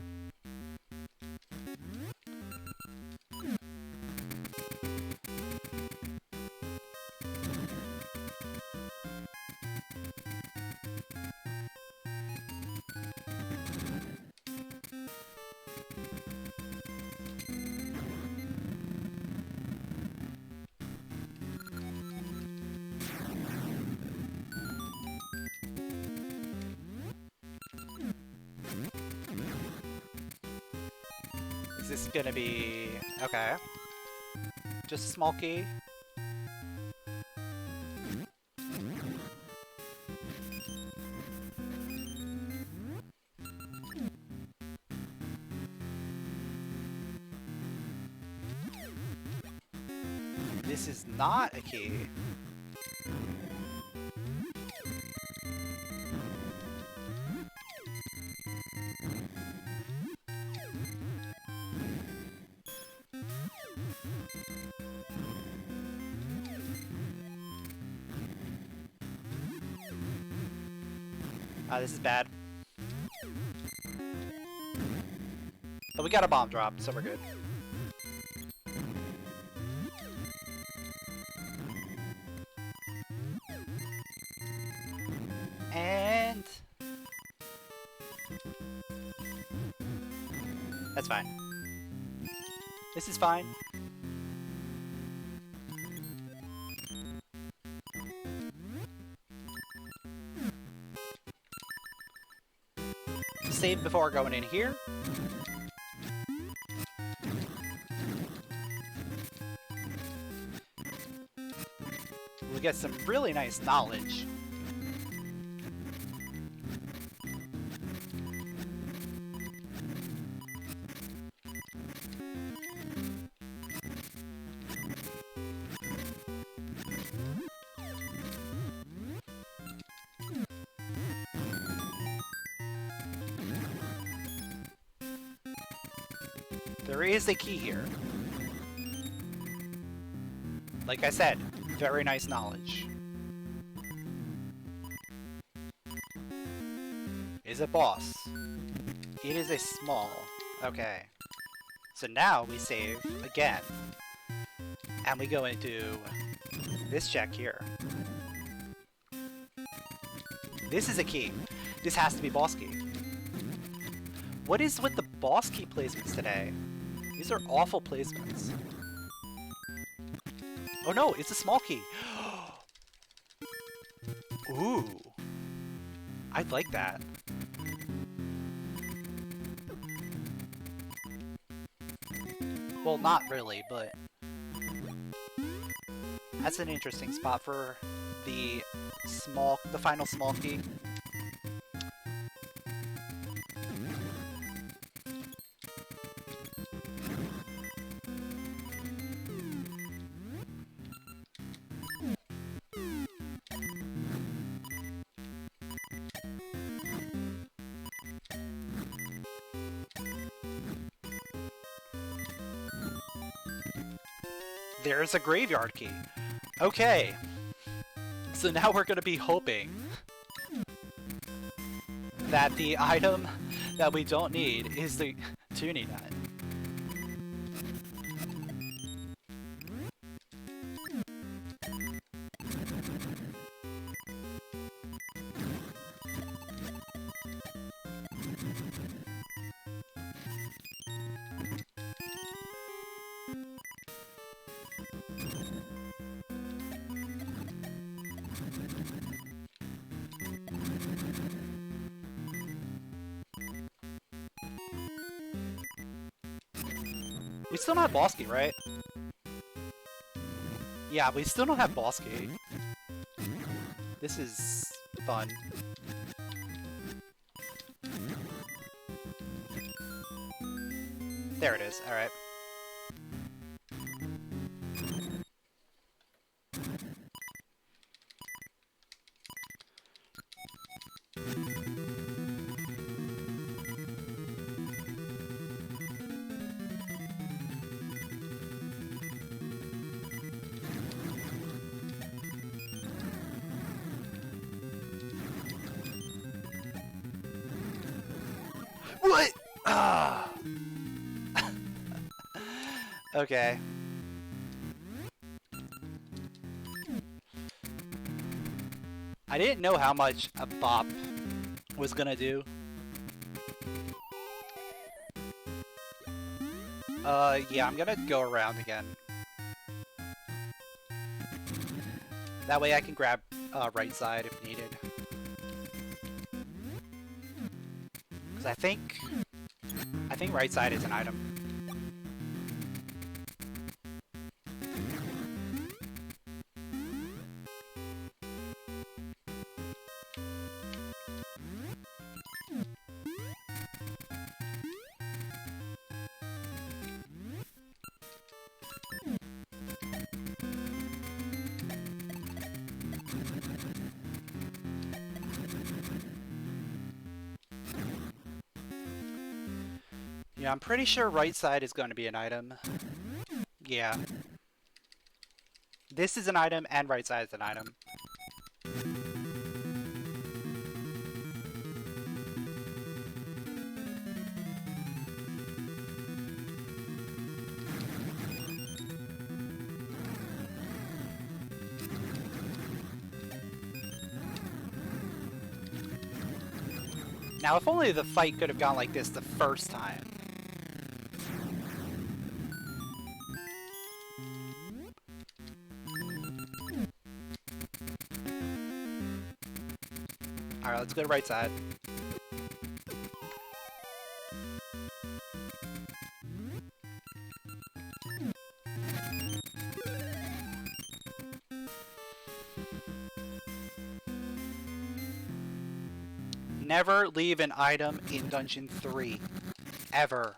Is this gonna be... okay. Just a small key. This is not a key. This is bad. But we got a bomb drop, so we're good. And... that's fine. This is fine. Save before going in here. We get some really nice knowledge. There is a key here. Like I said, very nice knowledge. Is a boss. It is a small. Okay. So now we save again. And we go into this check here. This is a key. This has to be boss key. What is with the boss key placements today? These are awful placements. Oh no, it's a small key. Ooh. I'd like that. Well, not really, but that's an interesting spot for the final small key. There's a graveyard key. Okay. So now we're going to be hoping that the item that we don't need is the tuning nut. We still don't have boss key, right? Yeah, we still don't have boss key. This is fun. There it is, alright. What? Ah. Okay. I didn't know how much a bop was gonna do. Yeah, I'm gonna go around again. That way I can grab right side if needed. Because I think right side is an item. Yeah, I'm pretty sure right side is going to be an item. Yeah. This is an item and right side is an item. Now, if only the fight could have gone like this the first time. Alright, let's go to right side. Never leave an item in Dungeon 3. Ever.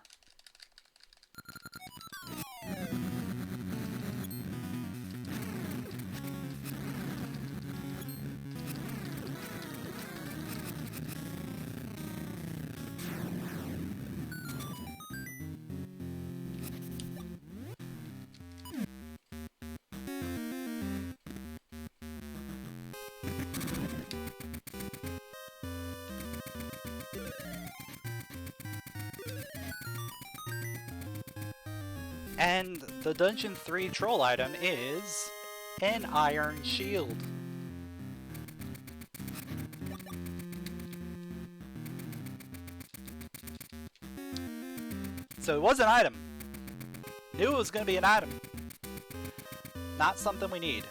And the Dungeon 3 troll item is an iron shield. So it was an item. Knew it was going to be an item. Not something we need.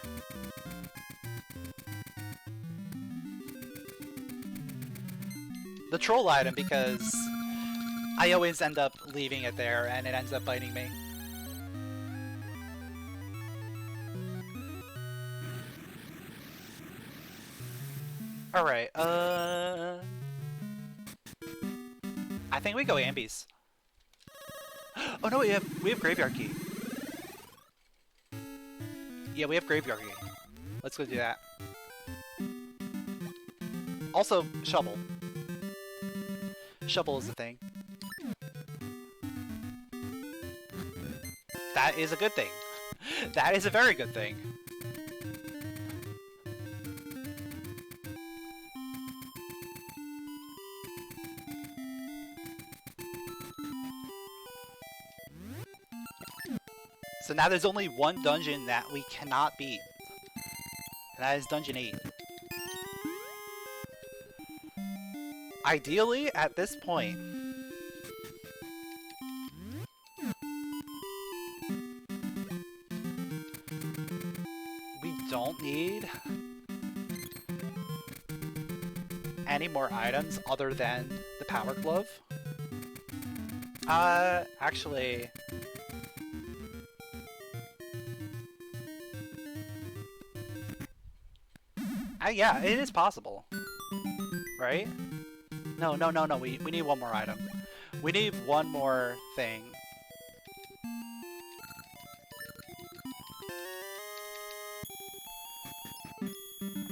The troll item, because I always end up leaving it there and it ends up biting me. Alright, I think we go ambies. Oh no, we have graveyard key. Yeah, we have graveyard key. Let's go do that. Also, shovel. Shovel is the thing. That is a good thing. That is a very good thing. So now there's only one dungeon that we cannot beat. And that is Dungeon 8. Ideally, at this point, we don't need any more items other than the power glove. Actually... yeah, it is possible. Right? No, we need one more item. We need one more thing.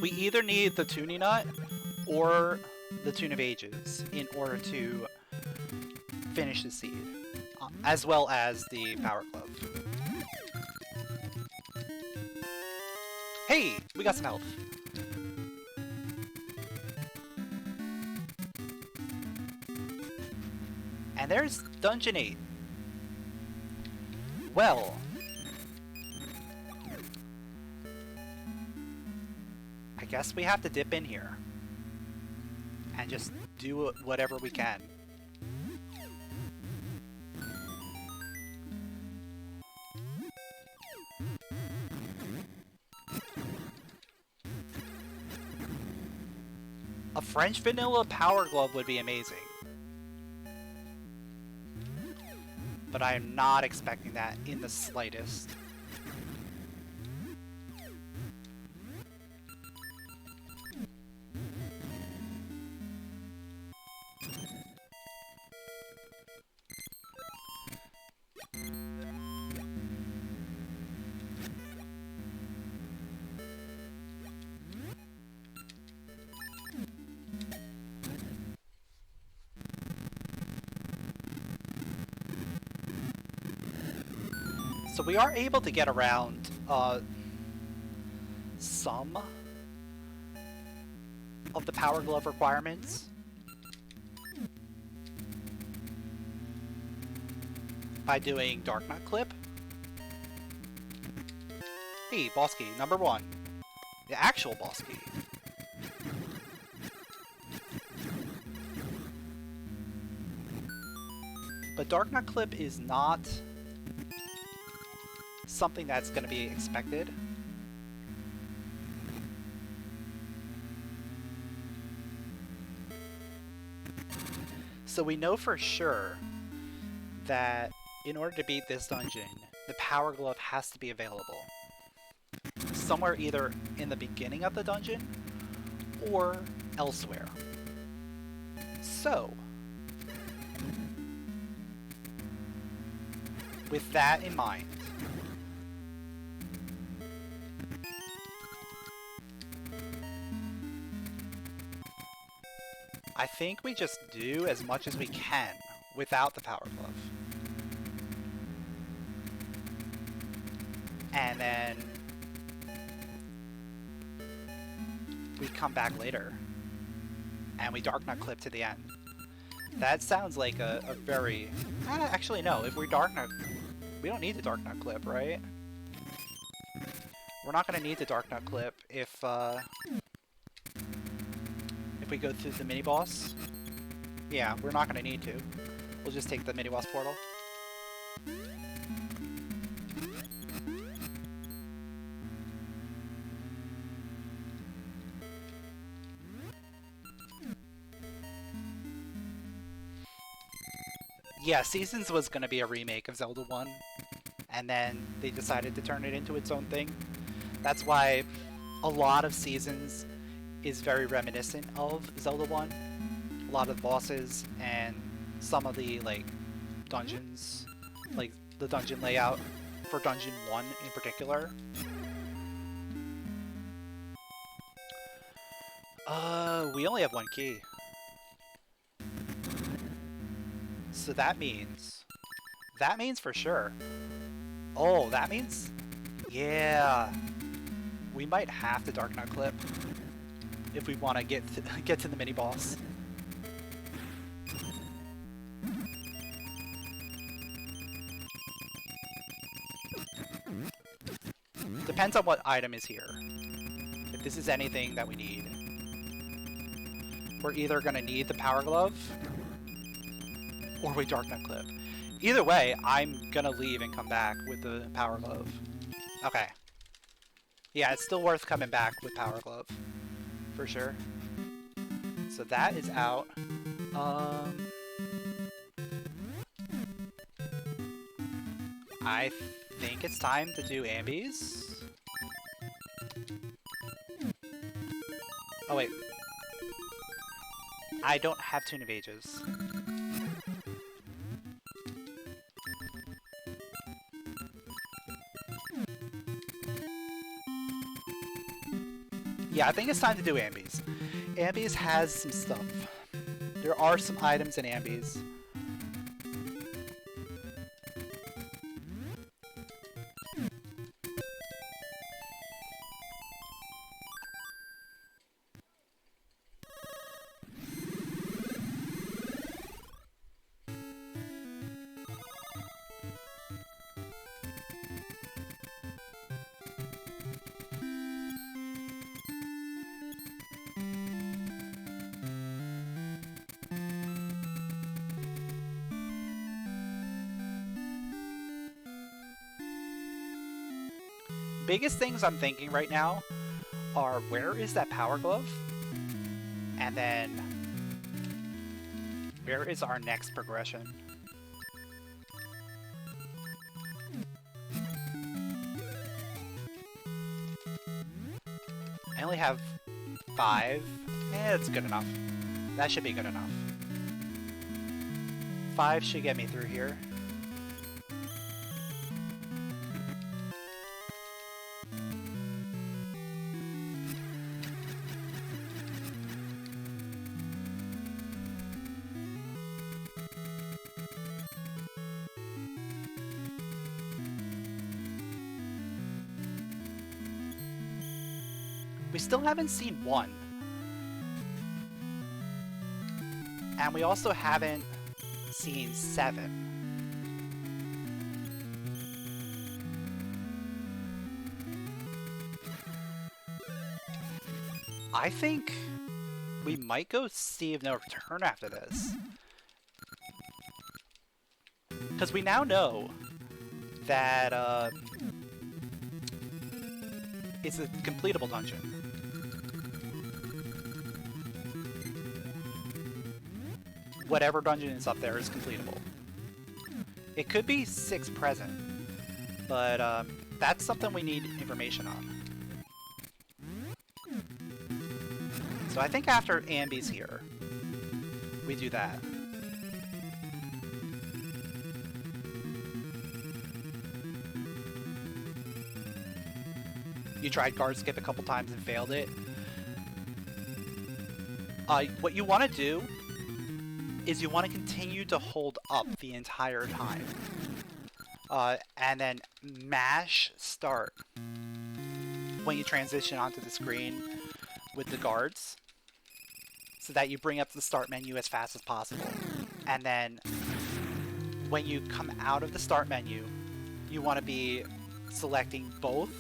We either need the tuning nut or the Tune of Ages in order to finish the seed, as well as the power glove. Hey, we got some health. And there's Dungeon 8. Well, I guess we have to dip in here and just do whatever we can. A French vanilla power glove would be amazing. But I am not expecting that in the slightest. So we are able to get around some of the power glove requirements by doing darknut clip. Hey, boss key number 1. The actual boss key. But darknut clip is not something that's going to be expected. So we know for sure that in order to beat this dungeon, the power glove has to be available. Somewhere either in the beginning of the dungeon or elsewhere. So, with that in mind, I think we just do as much as we can without the power glove. And then we come back later and we darknut clip to the end. That sounds like a very... actually no, if we darknut... We don't need the darknut clip, right? We're not going to need the darknut clip if we go through the mini-boss. Yeah, we're not going to need to. We'll just take the mini-boss portal. Yeah, Seasons was going to be a remake of Zelda 1, and then they decided to turn it into its own thing. That's why a lot of Seasons is very reminiscent of Zelda 1. A lot of the bosses and some of the, like, dungeons, like the dungeon layout for Dungeon 1 in particular. We only have one key. So that means for sure. Oh, that means, yeah, we might have to darknut clip if we want to get to the mini boss. Depends on what item is here. If this is anything that we need, we're either gonna need the power glove or we darknut clip. Either way, I'm gonna leave and come back with the power glove. Okay. Yeah, it's still worth coming back with power glove. For sure. So that is out. I think it's time to do ambies. Oh wait. I don't have Tune of Ages. Yeah, I think it's time to do ambies. Ambies has some stuff. There are some items in ambies. Biggest things I'm thinking right now are where is that power glove? And then where is our next progression? I only have 5. That's good enough. That should be good enough. 5 should get me through here. We still haven't seen 1. And we also haven't seen 7. I think we might go Sea of No Return after this. Because we now know that it's a completable dungeon. Whatever dungeon is up there is completable. It could be 6 present, but that's something we need information on. So I think after Ambi's here, we do that. You tried guard skip a couple times and failed it. What you want to do is you want to continue to hold up the entire time. And then mash start when you transition onto the screen with the guards, so that you bring up the start menu as fast as possible. And then when you come out of the start menu, you want to be selecting both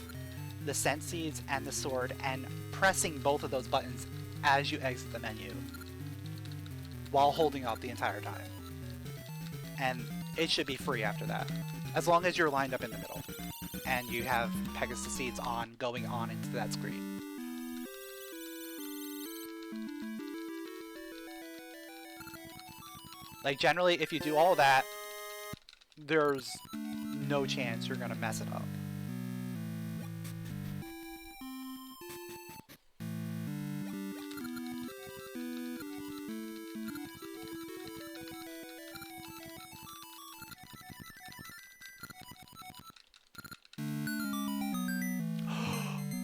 the scent seeds and the sword and pressing both of those buttons as you exit the menu while holding up the entire time. And it should be free after that, as long as you're lined up in the middle and you have Pegasus seeds on, going on into that screen. Like, generally, if you do all that, there's no chance you're gonna mess it up.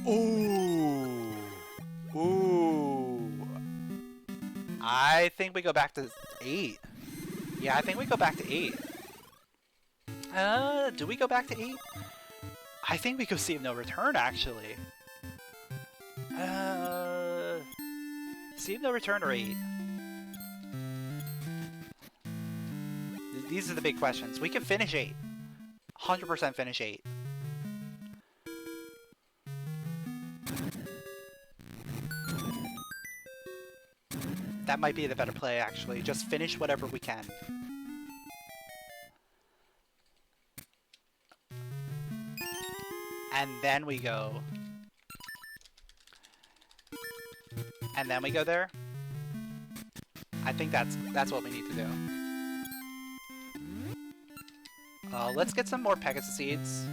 Ooh! Ooh! I think we go back to 8. Yeah, I think we go back to 8. Do we go back to 8? I think we go Save No Return, actually. Save No Return or 8? These are the big questions. We can finish 8. 100% finish 8. That might be the better play, actually. Just finish whatever we can. And then we go. And then we go there. I think that's what we need to do. Let's get some more Pegasus seeds.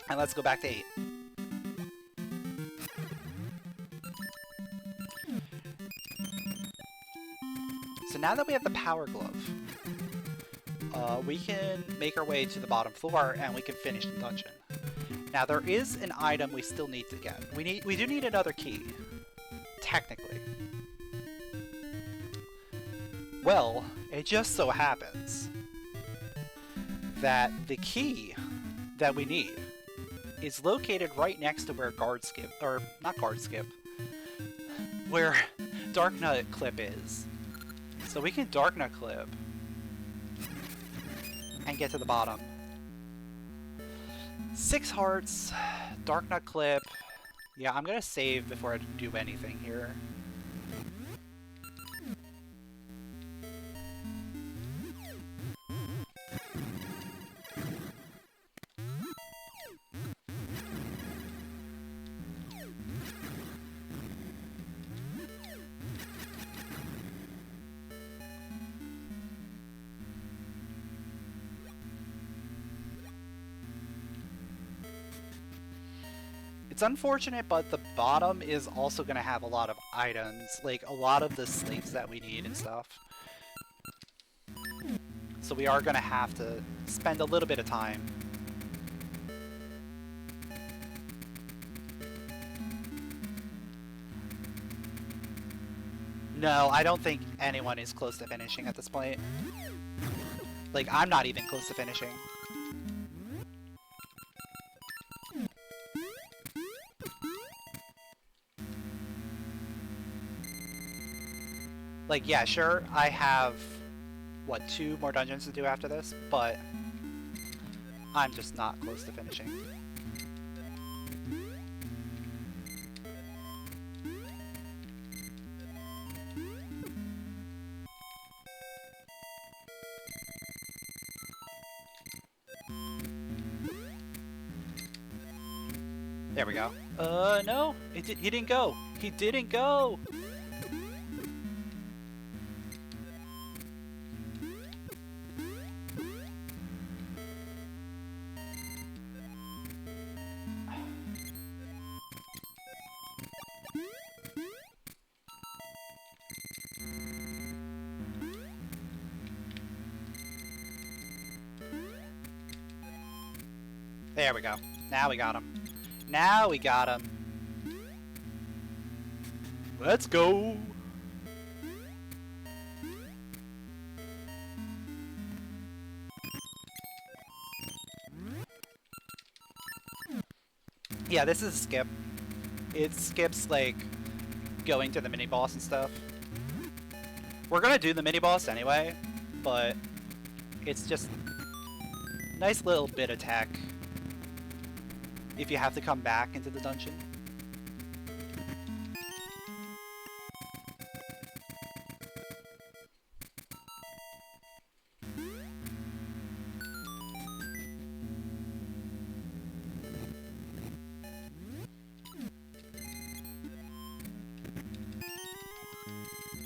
And let's go back to 8. So now that we have the Power Glove, we can make our way to the bottom floor and we can finish the dungeon. Now there is an item we still need to get. We do need another key, technically. Well, it just so happens that the key that we need is located right next to where where darknut clip is. So we can darknut clip and get to the bottom. 6 hearts, darknut clip. Yeah, I'm gonna save before I do anything here. It's unfortunate, but the bottom is also going to have a lot of items, like a lot of the slates that we need and stuff. So we are going to have to spend a little bit of time. No, I don't think anyone is close to finishing at this point. Like, I'm not even close to finishing. Like, yeah, sure, I have, what, 2 more dungeons to do after this, but I'm just not close to finishing. There we go. No, he didn't go. He didn't go. There we go. Now we got him. Now we got him. Let's go. Yeah, this is a skip. It skips, like, going to the mini-boss and stuff. We're gonna do the mini-boss anyway, but it's just a nice little bit of tech if you have to come back into the dungeon.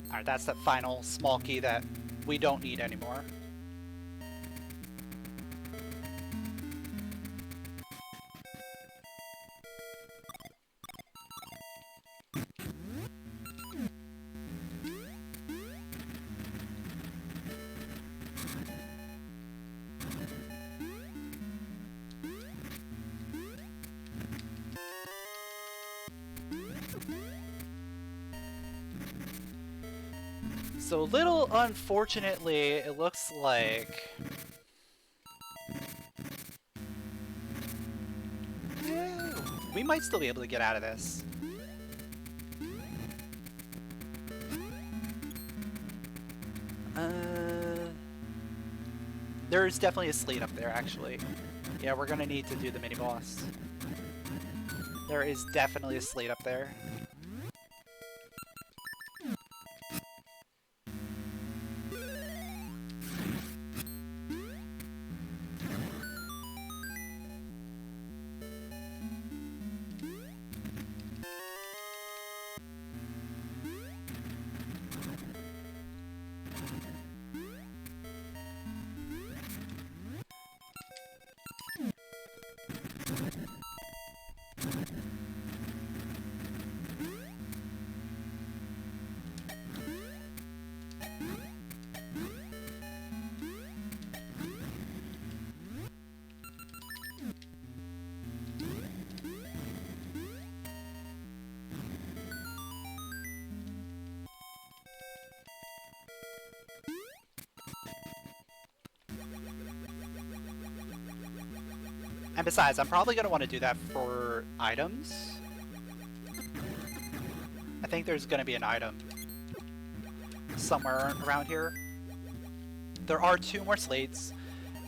Alright, that's the final small key that we don't need anymore. So, little unfortunately, it looks like... we might still be able to get out of this. There's definitely a slate up there, actually. Yeah, we're gonna need to do the mini-boss. There is definitely a slate up there. And besides, I'm probably going to want to do that for items. I think there's going to be an item somewhere around here. There are 2 more slates,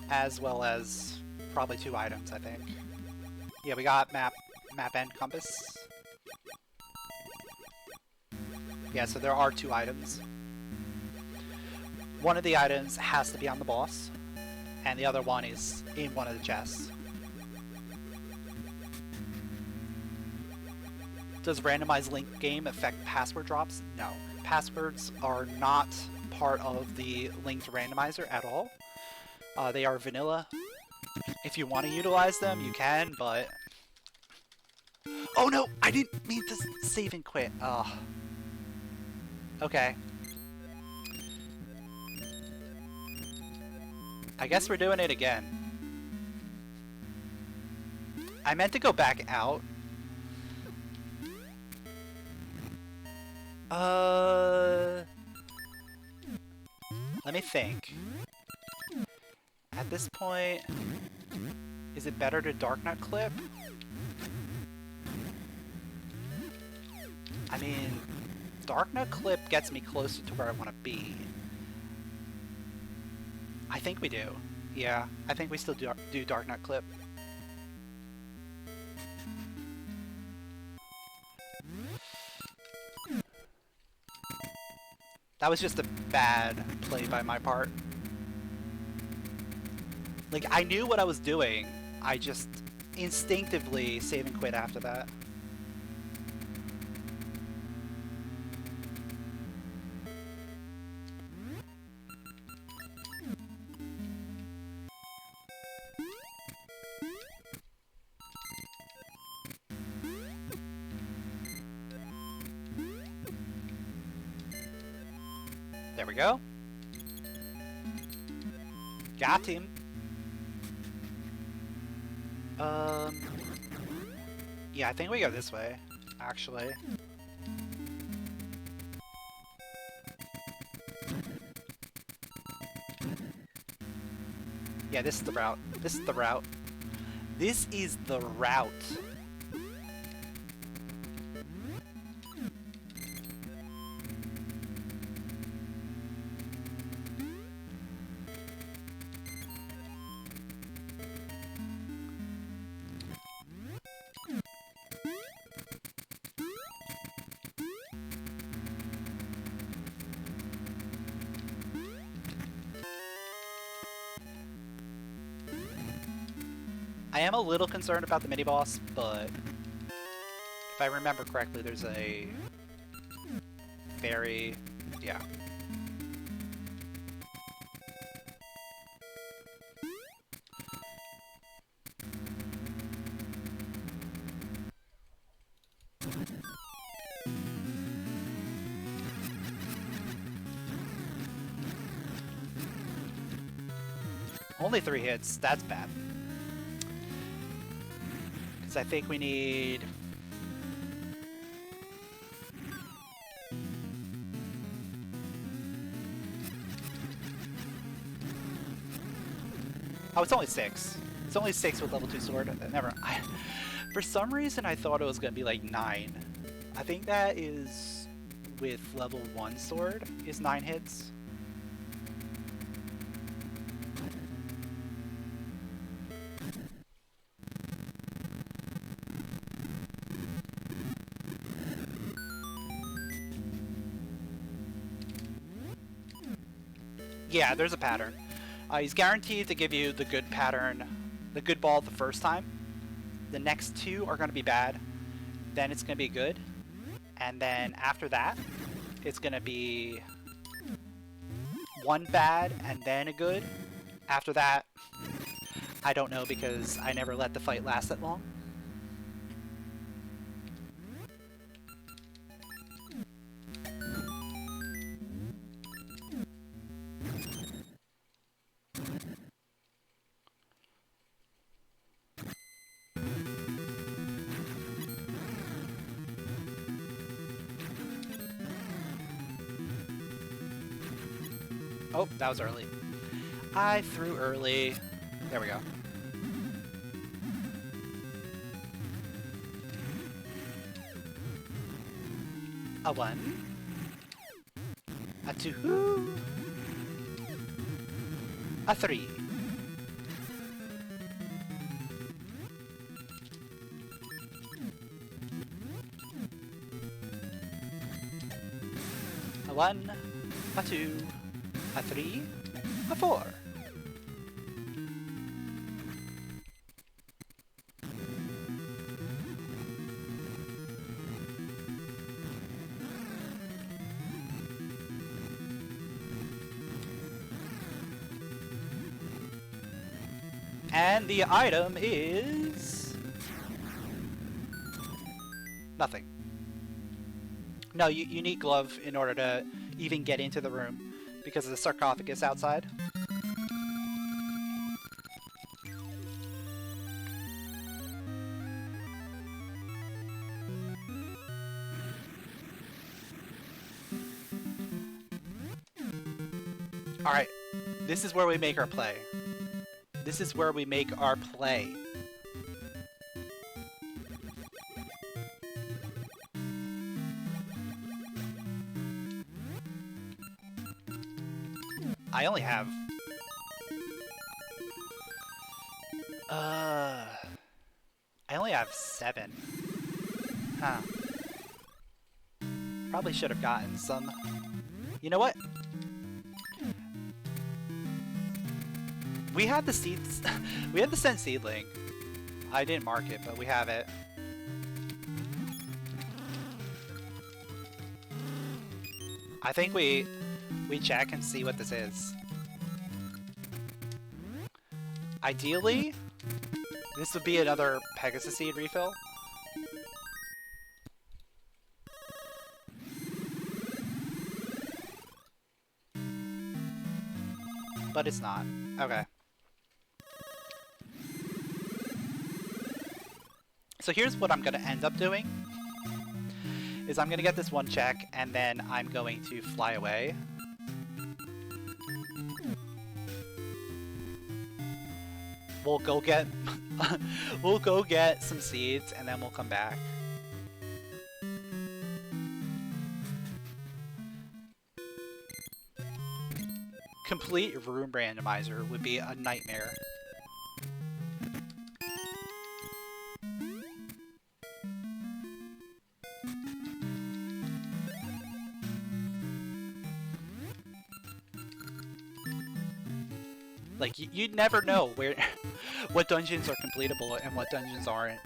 as well as probably 2 items, I think. Yeah, we got map and compass. Yeah, so there are 2 items. One of the items has to be on the boss, and the other one is in one of the chests. Does randomized link game affect password drops? No. Passwords are not part of the linked randomizer at all. They are vanilla. If you want to utilize them, you can, but... Oh no! I didn't mean to save and quit. Okay. I guess we're doing it again. I meant to go back out. Let me think. At this point, is it better to darknut clip? I mean, darknut clip gets me closer to where I want to be. I think we do. Yeah, I think we still do darknut clip. That was just a bad play by my part. Like, I knew what I was doing, I just instinctively save and quit after that. There we go. Got him. Yeah, I think we go this way, actually. Yeah, this is the route. This is the route. This is the route. I am a little concerned about the mini-boss, but if I remember correctly, there's a very... yeah. Only 3 hits, that's bad. I think we need... oh, it's only 6. It's only 6 with level 2 sword. For some reason I thought it was going to be like 9. I think that is with level 1 sword is 9 hits. Yeah, there's a pattern. He's guaranteed to give you the good pattern, the good ball the first time. The next 2 are going to be bad. Then it's going to be good. And then after that, it's going to be 1 bad and then a good. After that, I don't know because I never let the fight last that long. Oh, that was early. I threw early. There we go. A 1. A 2. A 3. A 1. A 2. A 3, a 4. And the item is... nothing. No, you need glove in order to even get into the room. Because of the sarcophagus outside. Alright, this is where we make our play. This is where we make our play. I only have... I only have 7. Huh. Probably should have gotten some... You know what? We had the seeds... we had the scent seedling. I didn't mark it, but we have it. I think we check and see what this is. Ideally, this would be another Pegasus seed refill. But it's not. Okay. So here's what I'm going to end up doing. Is I'm going to get this one check, and then I'm going to fly away. We'll go get we'll go get some seeds, and then we'll come back. Complete room randomizer would be a nightmare. Like, you'd never know where what dungeons are completable and what dungeons aren't.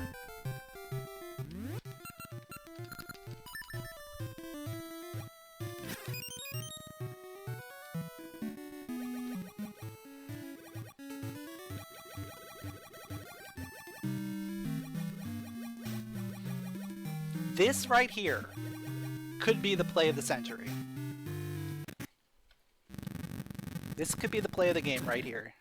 This right here could be the play of the century. This could be the play of the game right here.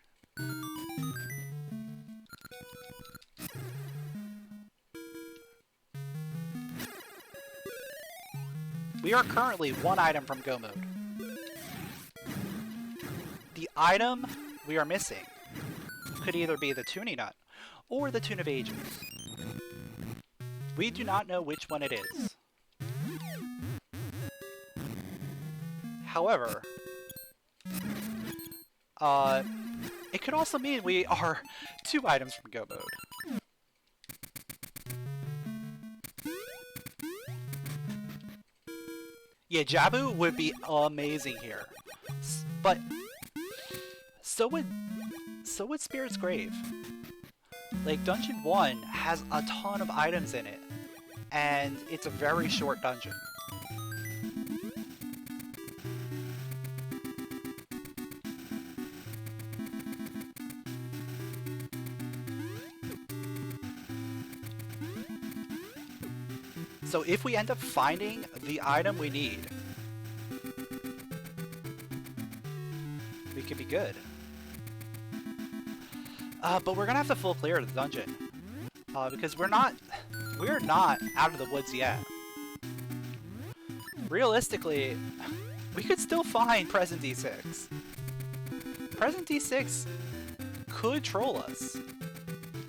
We are currently one item from go mode. The item we are missing could either be the tuning nut or the tune of ages. We do not know which one it is. However, it could also mean we are 2 items from go mode. Yeah, Jabu would be amazing here. But so would Spirit's Grave. Like, Dungeon 1 has a ton of items in it, and it's a very short dungeon. So if we end up finding the item we need, we could be good. But we're gonna have to full clear the dungeon, because we're not out of the woods yet. Realistically, we could still find Present D6. Present D6 could troll us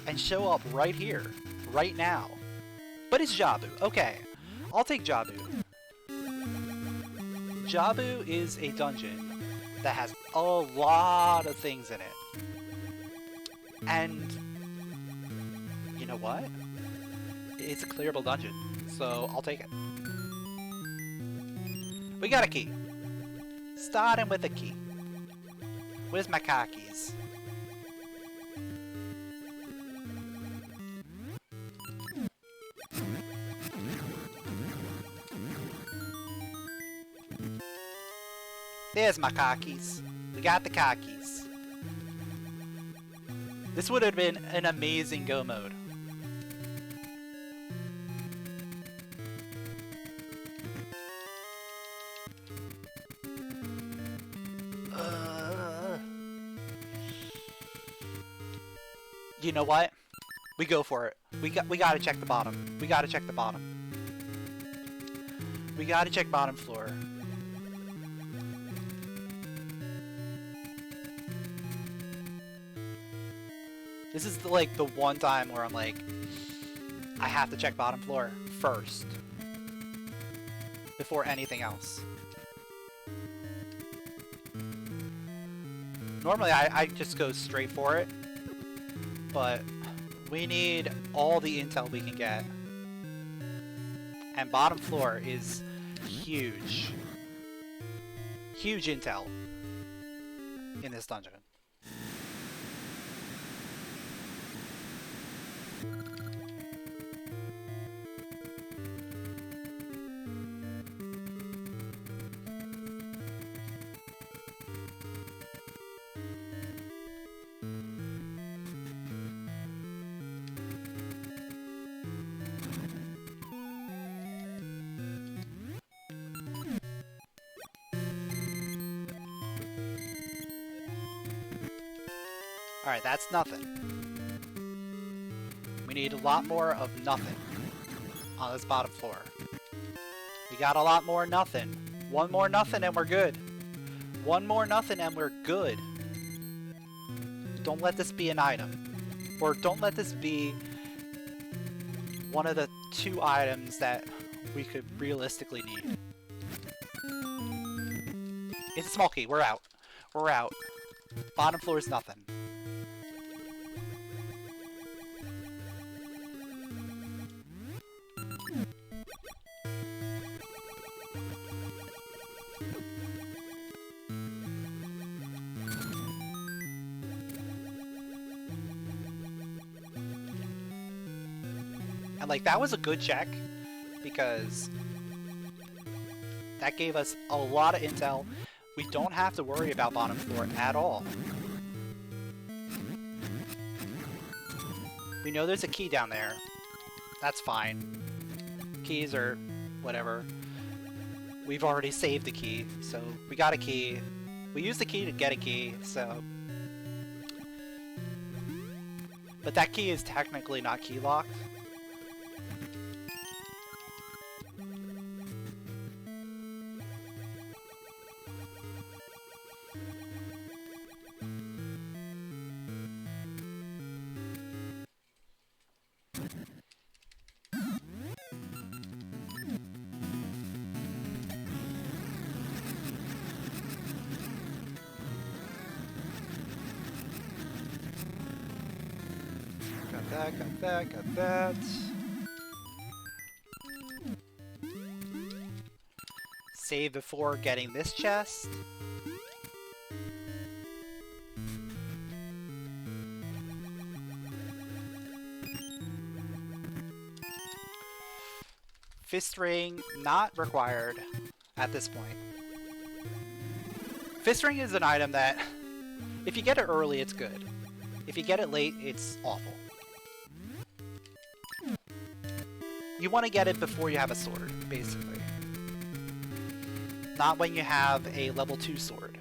and show up right here, right now. But it's Jabu. Okay, I'll take Jabu. Jabu is a dungeon that has a lot of things in it. And you know what? It's a clearable dungeon, so I'll take it. We got a key. Starting with a key. Where's my car keys? There's my car keys. We got the car keys. This would have been an amazing go mode. You know what? We go for it. We gotta check the bottom. We gotta check the bottom. We gotta check bottom floor. This is like the one time where I'm like, I have to check bottom floor first before anything else. Normally I just go straight for it, but we need all the intel we can get. And bottom floor is huge. Huge intel in this dungeon. Alright, that's nothing. We need a lot more of nothing on this bottom floor. We got a lot more nothing. One more nothing and we're good. One more nothing and we're good. Don't let this be an item. Or don't let this be one of the 2 items that we could realistically need. It's a small key. We're out. We're out. Bottom floor is nothing. And like, that was a good check because that gave us a lot of intel. We don't have to worry about bottom floor at all. We know there's a key down there. That's fine. Keys or whatever. We've already saved the key, so we got a key. We used the key to get a key, so... But that key is technically not key locked. Got that. Save before getting this chest. Fist ring, not required at this point. Fist ring is an item that, if you get it early, it's good. If you get it late, it's awful. You want to get it before you have a sword, basically. Not when you have a level 2 sword.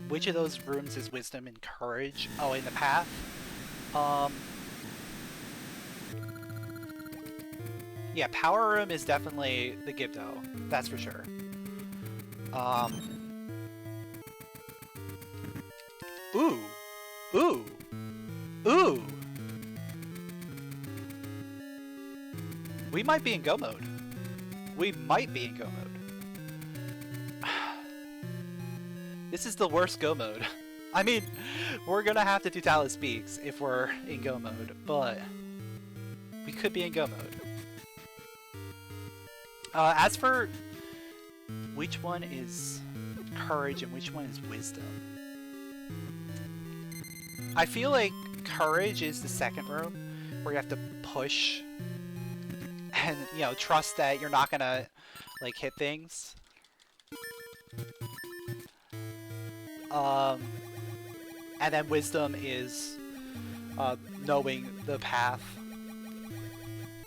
Which of those rooms is wisdom and courage? Oh, in the path? Yeah, power room is definitely the Gibdo. That's for sure. Ooh! Ooh! Ooh! We might be in go mode. We might be in go mode. This is the worst go mode. I mean, we're gonna have to do Talus Peaks if we're in go mode, but we could be in go mode. As for which one is courage and which one is wisdom, I feel like courage is the second room where you have to push and, you know, trust that you're not gonna, like, hit things. And then wisdom is knowing the path,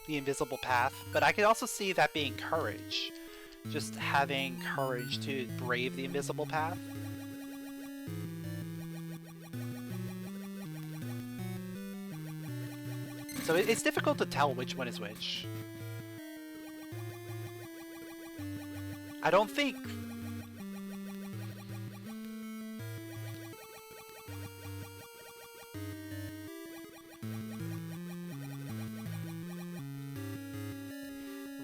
the invisible path. But I could also see that being courage, just having courage to brave the invisible path. So it's difficult to tell which one is which. I don't think...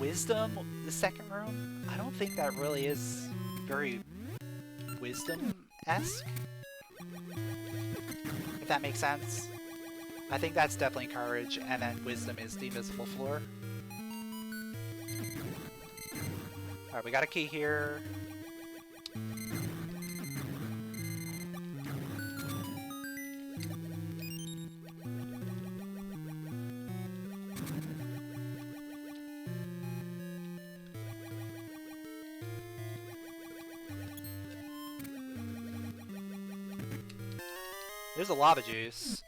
Wisdom, the second room? I don't think that really is very wisdom-esque. If that makes sense. I think that's definitely courage, and then wisdom is the invisible floor. Alright, we got a key here. There's a lava juice.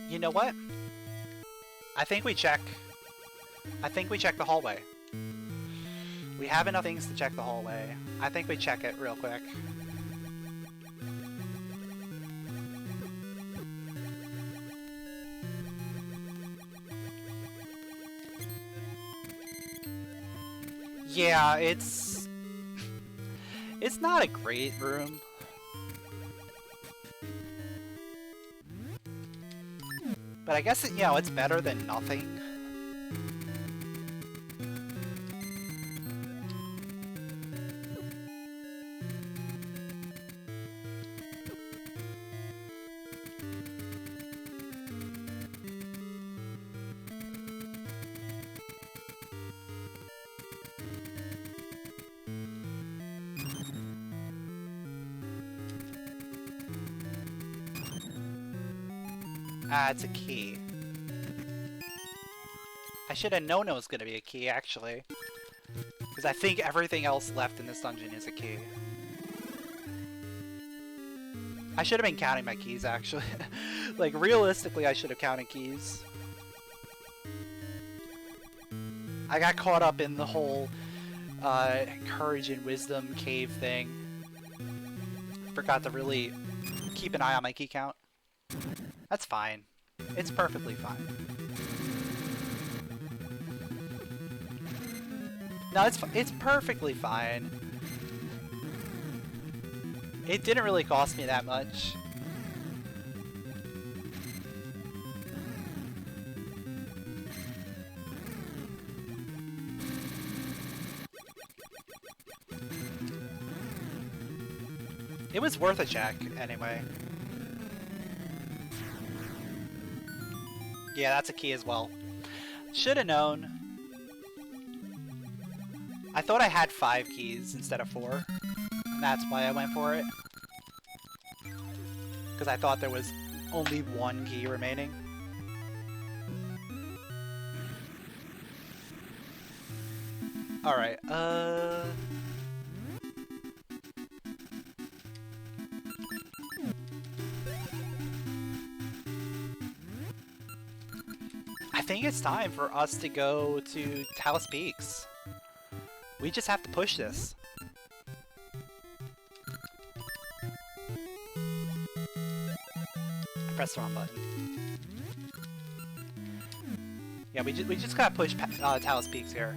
You know what? I think we check the hallway. We have enough things to check the hallway. I think we check it real quick. Yeah, it's not a great room. But I guess, you know, it's better than nothing. Ah, it's a key. I should have known it was going to be a key, actually. Because I think everything else left in this dungeon is a key. I should have been counting my keys, actually. Like, realistically, I should have counted keys. I got caught up in the whole courage and wisdom cave thing. Forgot to really keep an eye on my key count. That's fine. It's perfectly fine. No, it's perfectly fine. It didn't really cost me that much. It was worth a check, anyway. Yeah, that's a key as well. Should have known. I thought I had 5 keys instead of 4. And that's why I went for it. Because I thought there was only 1 key remaining. Alright, I think it's time for us to go to Talus Peaks. We just have to push this. I pressed the wrong button. Yeah, we just gotta push Talus Peaks here.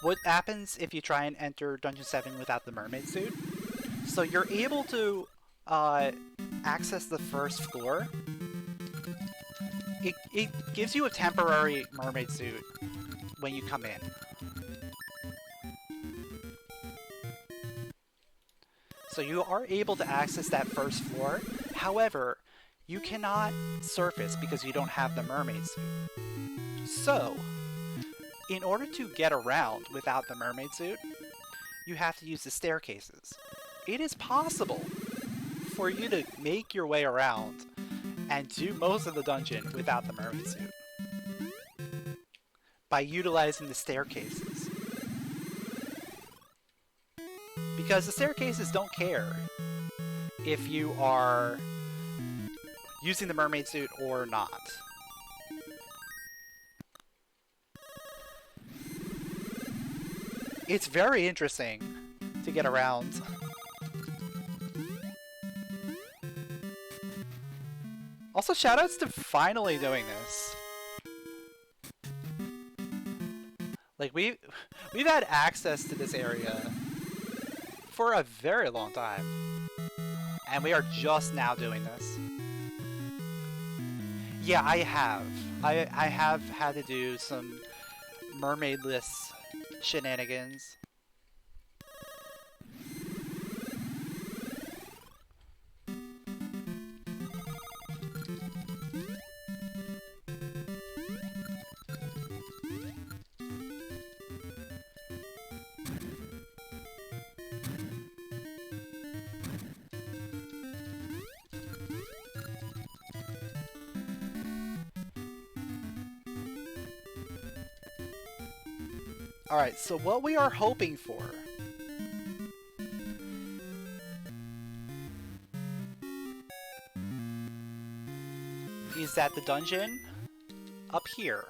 What happens if you try and enter Dungeon 7 without the mermaid suit? So you're able to access the first floor. It gives you a temporary mermaid suit when you come in. So you are able to access that first floor. However, you cannot surface because you don't have the mermaid suit. So, in order to get around without the mermaid suit, you have to use the staircases. It is possible for you to make your way around and do most of the dungeon without the mermaid suit by utilizing the staircases. Because the staircases don't care if you are using the mermaid suit or not. It's very interesting to get around. Also, shoutouts to finally doing this. Like, we've had access to this area for a very long time. And we are just now doing this. Yeah, I have. I have had to do some mermaidless shenanigans. Alright, so what we are hoping for is that the dungeon up here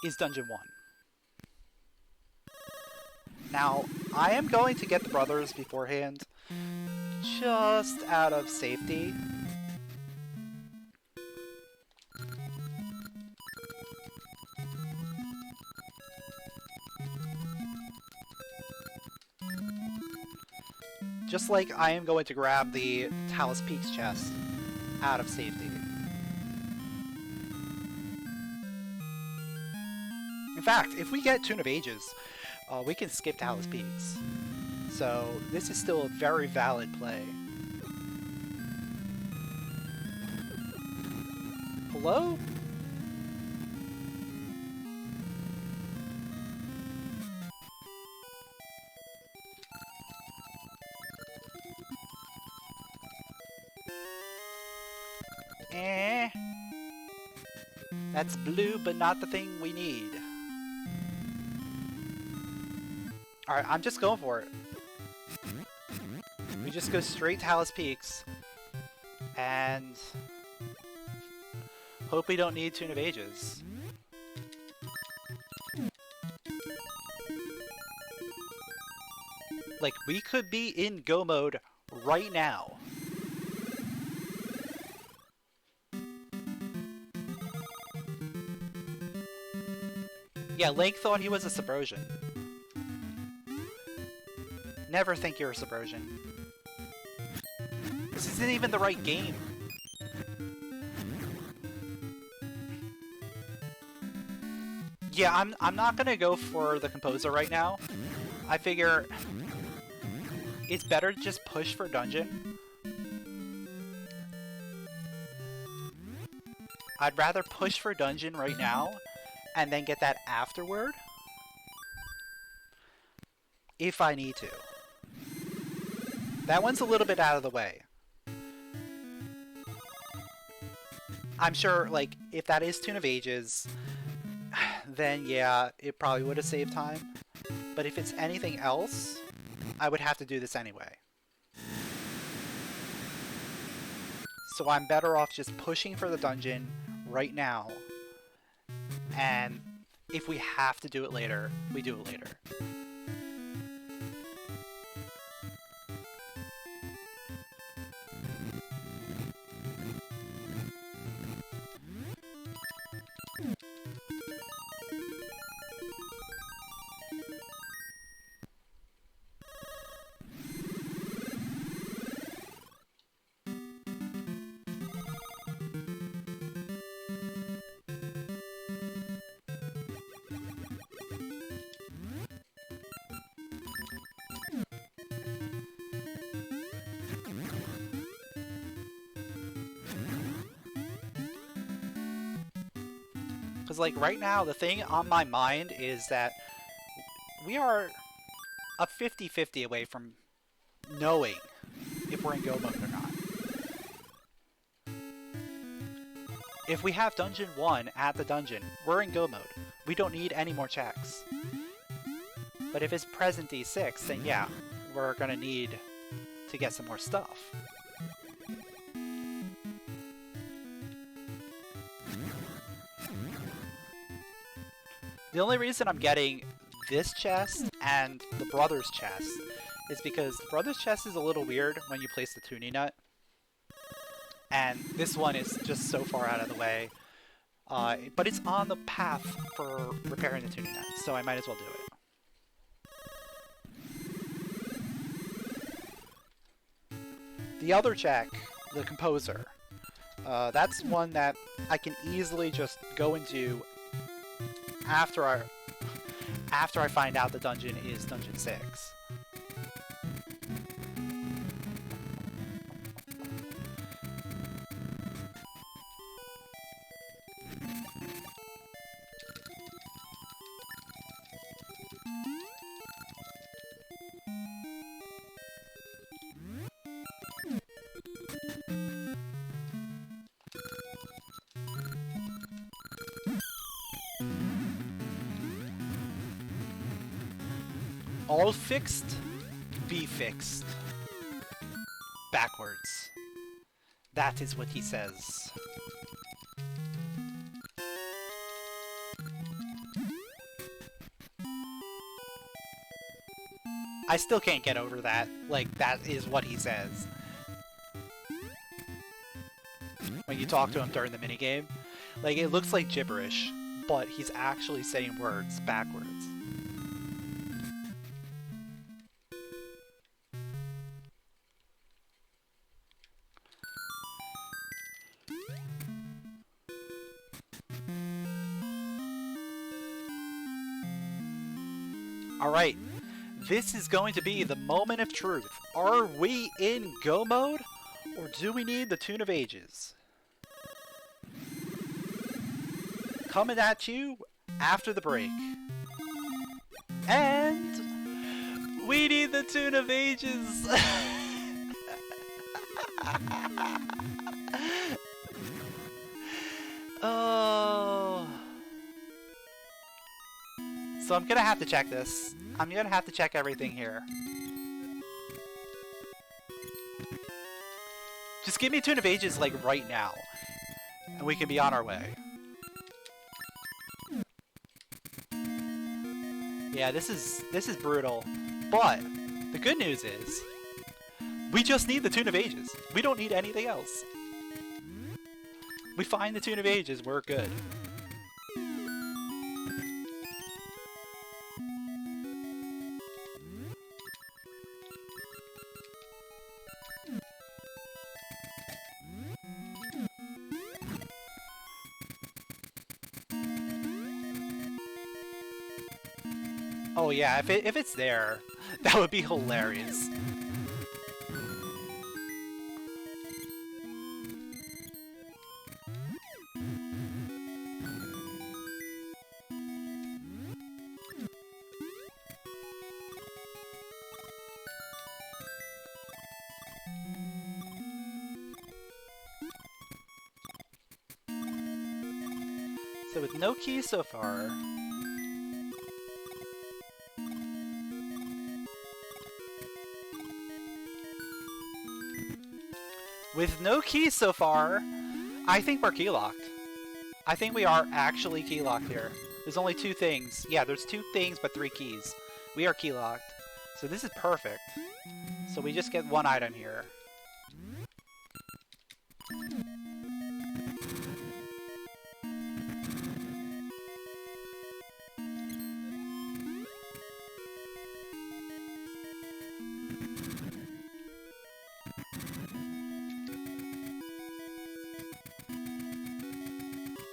is Dungeon 1. Now, I am going to get the brothers beforehand, just out of safety. Just like I am going to grab the Talus Peaks chest out of safety. In fact, if we get Tune of Ages, we can skip Talus Peaks. So this is still a very valid play. Hello? That's blue, but not the thing we need. Alright, I'm just going for it. We just go straight to Talus Peaks. And hope we don't need Tune of Ages. Like, we could be in go mode right now. Yeah, Link thought he was a subversion. Never think you're a subversion. This isn't even the right game. Yeah, I'm not gonna go for the composer right now. I figure it's better to just push for dungeon. I'd rather push for dungeon right now and then get that afterward if I need to. That one's a little bit out of the way. I'm sure, like, if that is Tune of Ages, then yeah, it probably would have saved time. But if it's anything else, I would have to do this anyway. So I'm better off just pushing for the dungeon right now. And if we have to do it later, we do it later. Because, like, right now, the thing on my mind is that we are a 50-50 away from knowing if we're in go mode or not. If we have Dungeon 1 at the dungeon, we're in go mode. We don't need any more checks. But if it's present D6, then yeah, we're gonna need to get some more stuff. The only reason I'm getting this chest and the brother's chest is because the brother's chest is a little weird when you place the tuning nut. And this one is just so far out of the way. But it's on the path for repairing the tuning nut, so I might as well do it. The other check, the composer, that's one that I can easily just go into after I find out the dungeon is Dungeon 6. All fixed, be fixed. Backwards. That is what he says. I still can't get over that. Like, that is what he says. When you talk to him during the minigame. Like, it looks like gibberish, but he's actually saying words backwards. Alright, this is going to be the moment of truth. Are we in go mode, or do we need the Tune of Ages? Coming at you after the break. And we need the Tune of Ages. Oh. So I'm gonna have to check this. I'm gonna have to check everything here. Just give me Tune of Ages like right now, and we can be on our way. Yeah, this is brutal, but the good news is we just need the Tune of Ages. We don't need anything else. We find the Tune of Ages, we're good. Oh yeah, if it's there, that would be hilarious. So with no keys so far, I think we're key locked. I think we are actually key locked here. There's only 2 things. Yeah, there's 2 things but 3 keys. We are key locked. So this is perfect. So we just get 1 item here.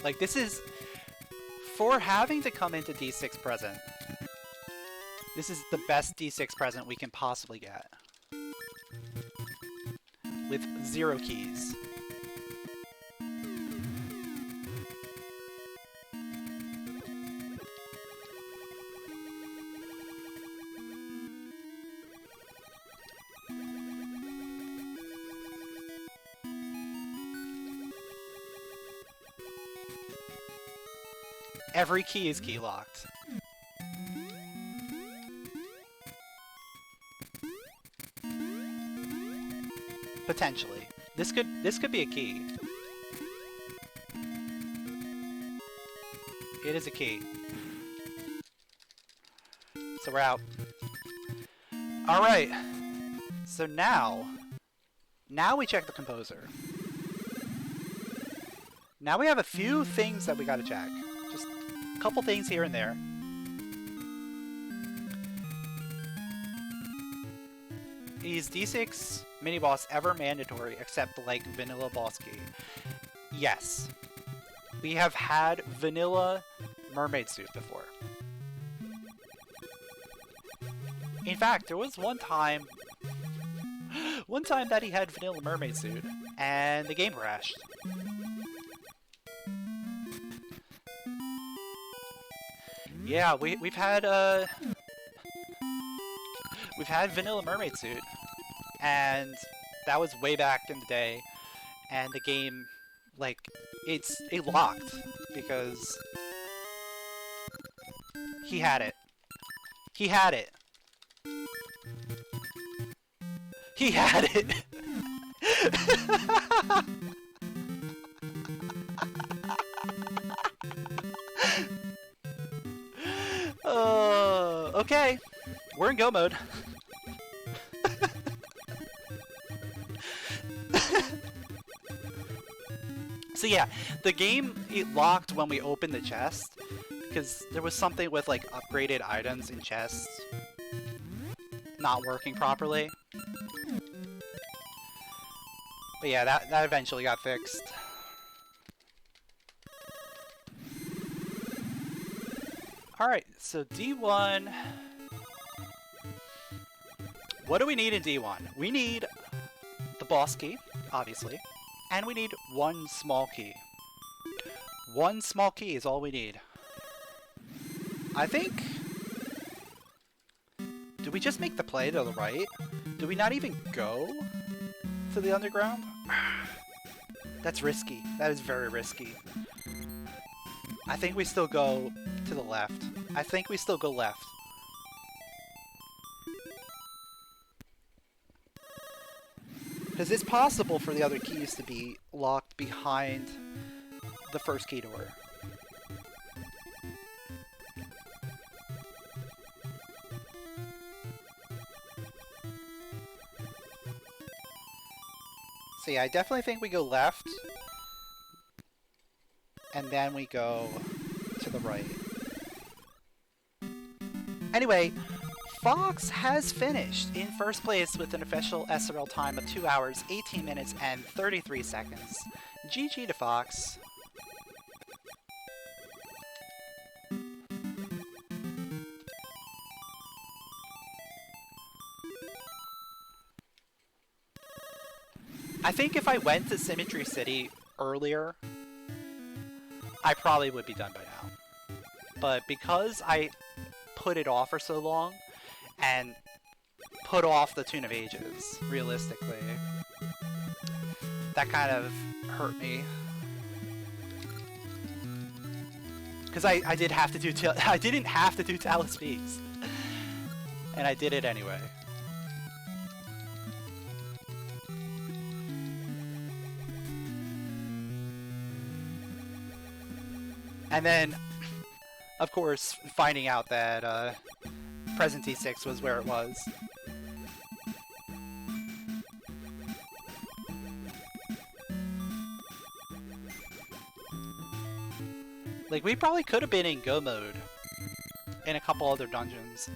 Like, this is, for having to come into D6 present, this is the best D6 present we can possibly get. With 0 keys. Every key is key locked. Potentially. This could be a key. It is a key. So we're out. Alright. So now we check the composer. Now we have a few things that we gotta check. Just a couple things here and there. Is D6 mini-boss ever mandatory except like vanilla boss key? Yes. We have had vanilla mermaid suit before. In fact, there was one time that he had vanilla mermaid suit and the game crashed. Yeah, we've had vanilla mermaid suit, and that was way back in the day, and the game, like, it locked because he had it. He had it. He had it! Okay. We're in go mode. So yeah, the game it locked when we opened the chest because there was something with like upgraded items in chests not working properly. But yeah, that eventually got fixed. Alright, so D1. What do we need in D1? We need the boss key, obviously. And we need one small key. One small key is all we need. I think... Do we just make the play to the right? Do we not even go to the underground? That's risky. That is very risky. I think we still go to the left. I think we still go left. Because it's possible for the other keys to be locked behind the first key door. So yeah, I definitely think we go left. And then we go to the right. Anyway, Fox has finished in first place with an official SRL time of 2 hours, 18 minutes, and 33 seconds. GG to Fox. I think if I went to Symmetry City earlier, I probably would be done by now. But because I put it off for so long, and put off the Tune of Ages, realistically, that kind of hurt me. Because I did have to do I didn't have to do Talus Peaks, and I did it anyway. And then, of course, finding out that Present T6 was where it was. Like, we probably could have been in go mode in a couple other dungeons.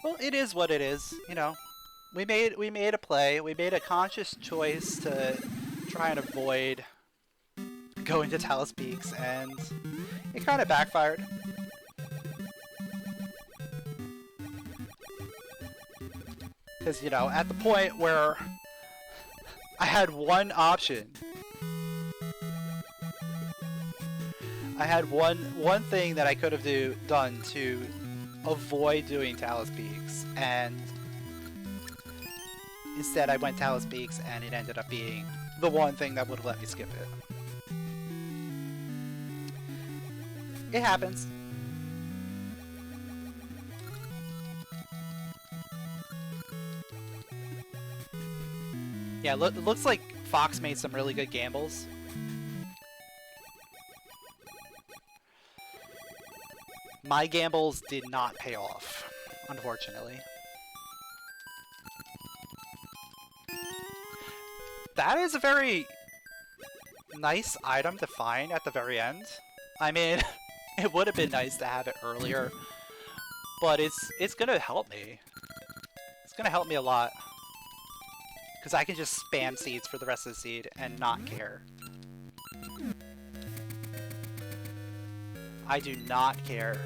Well, it is what it is, you know. We made a play. We made a conscious choice to try and avoid going to Talus Peaks, and it kind of backfired. Because, you know, at the point where I had one option, I had one thing that I could have done to avoid doing Talus Peaks, and instead I went Talus Peaks, and it ended up being the one thing that would have let me skip it. It happens. Yeah, it looks like Fox made some really good gambles. My gambles did not pay off, unfortunately. That is a very nice item to find at the very end. I mean, it would have been nice to have it earlier, but it's gonna help me. It's gonna help me a lot. Because I can just spam seeds for the rest of the seed and not care. I do not care.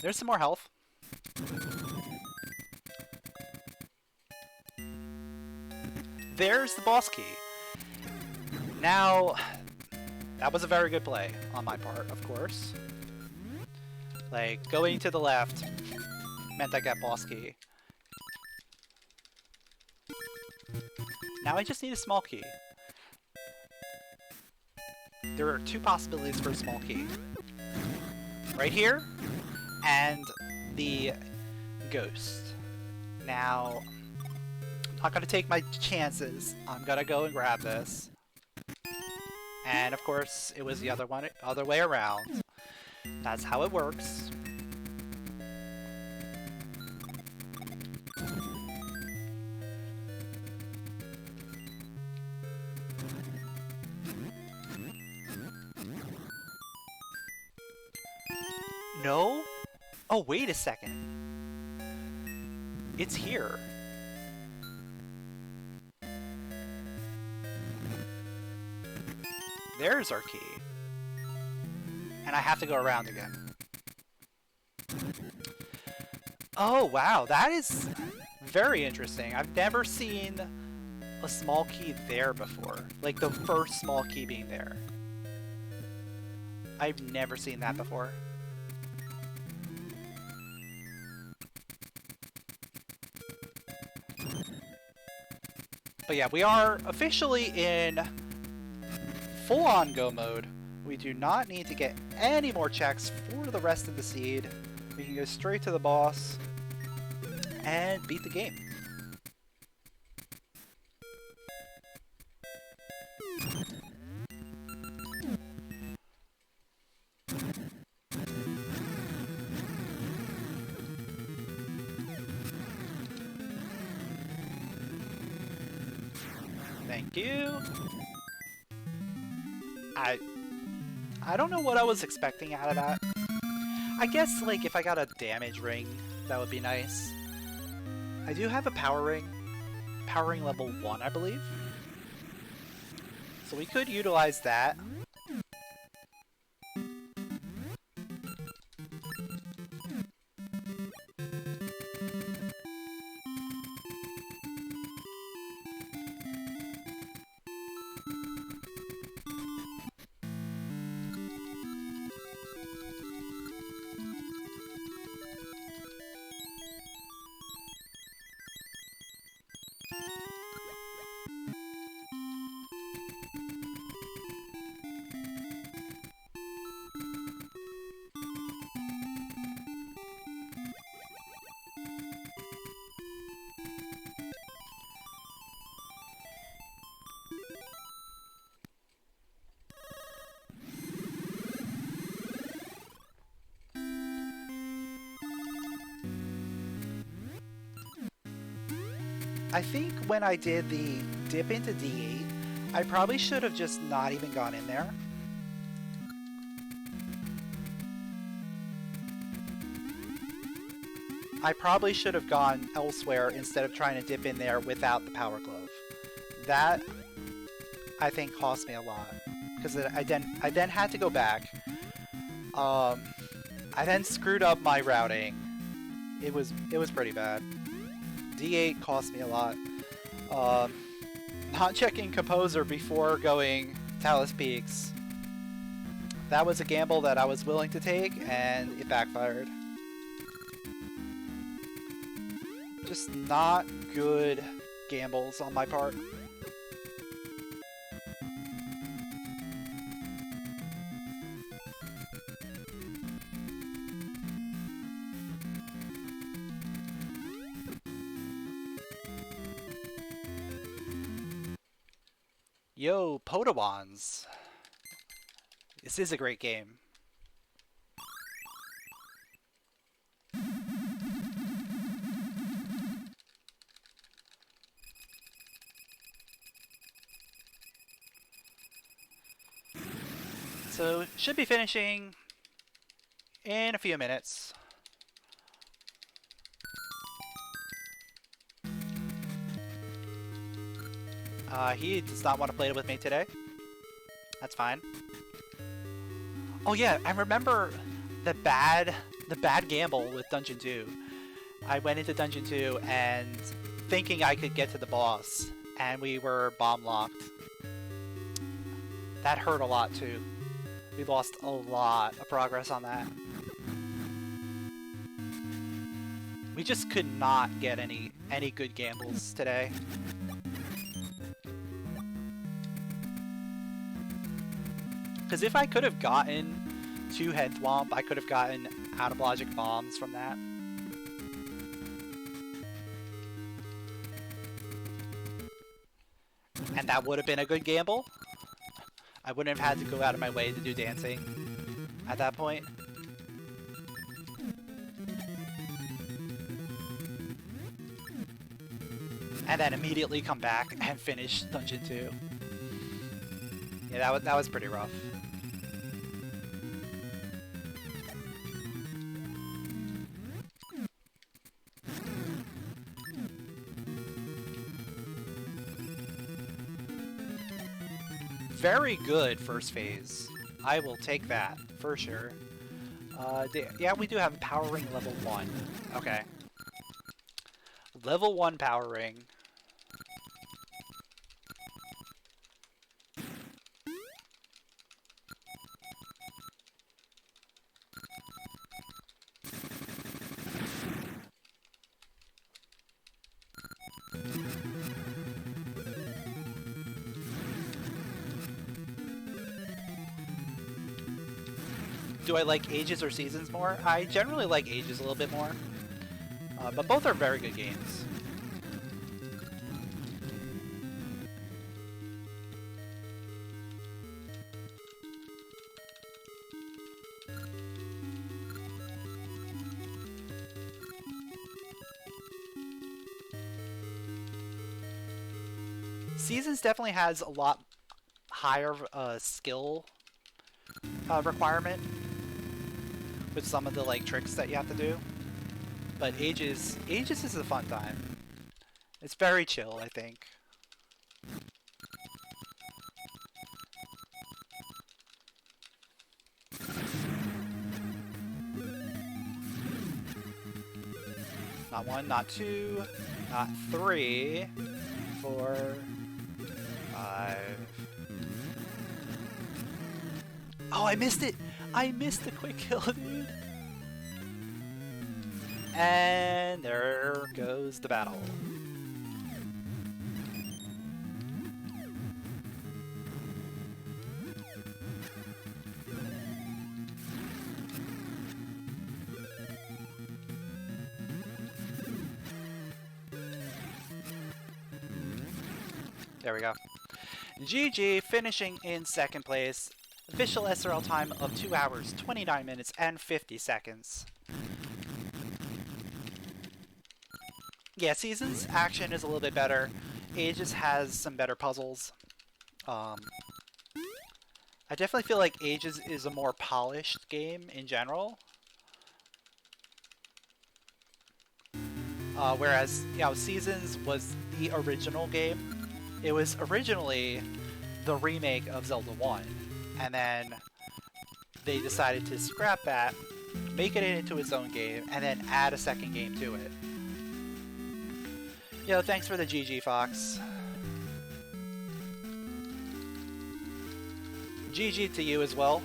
There's some more health. There's the boss key. Now, that was a very good play on my part, of course. Like, going to the left meant I got boss key. Now I just need a small key. There are two possibilities for a small key. Right here, and the ghost. Now, I'm not gonna take my chances. I'm gonna go and grab this. And of course, it was the other way around. That's how it works. No? Oh, wait a second. It's here. There's our key. And I have to go around again. Oh, wow. That is very interesting. I've never seen a small key there before. Like, the first small key being there. I've never seen that before. But yeah, we are officially in full-on go mode. We do not need to get any more checks for the rest of the seed. We can go straight to the boss and beat the game. Thank you. I don't know what I was expecting out of that. I guess, like, if I got a damage ring, that would be nice. I do have a power ring. Power ring level 1, I believe. So we could utilize that. I think when I did the dip into D8, I probably should have just not even gone in there. I probably should have gone elsewhere instead of trying to dip in there without the power glove. That, I think, cost me a lot. Because I then had to go back. I then screwed up my routing. It was pretty bad. D8 cost me a lot. Not checking Composer before going Talus Peaks. That was a gamble that I was willing to take, and it backfired. Just not good gambles on my part. Yo, Podawans. This is a great game. So, should be finishing in a few minutes. He does not want to play with me today. That's fine. Oh yeah, I remember the bad gamble with Dungeon 2. I went into Dungeon 2 and thinking I could get to the boss, and we were bomb locked. That hurt a lot too. We lost a lot of progress on that. We just could not get any good gambles today. Because if I could have gotten 2 head thwomp, I could have gotten out of logic bombs from that. And that would have been a good gamble. I wouldn't have had to go out of my way to do dancing at that point. And then immediately come back and finish Dungeon 2. Yeah, that was pretty rough. Very good first phase. I will take that, for sure. Yeah, we do have a power ring level 1. Okay. Level 1 power ring. Do I like Ages or Seasons more? I generally like Ages a little bit more. But both are very good games. Seasons definitely has a lot higher skill requirement with some of the like tricks that you have to do. But Ages is a fun time. It's very chill, I think. Not 1, not 2, not 3, 4, 5. Oh, I missed it! I missed the quick kill, dude! And there goes the battle. There we go. GG, finishing in 2nd place. Official SRL time of 2 hours, 29 minutes, and 50 seconds. Yeah, Seasons action is a little bit better. Ages has some better puzzles. I definitely feel like Ages is a more polished game in general. Whereas, you know, Seasons was the original game. It was originally the remake of Zelda 1. And then they decided to scrap that, make it into its own game, and then add a 2nd game to it. Yo, thanks for the GG, Fox. GG to you as well.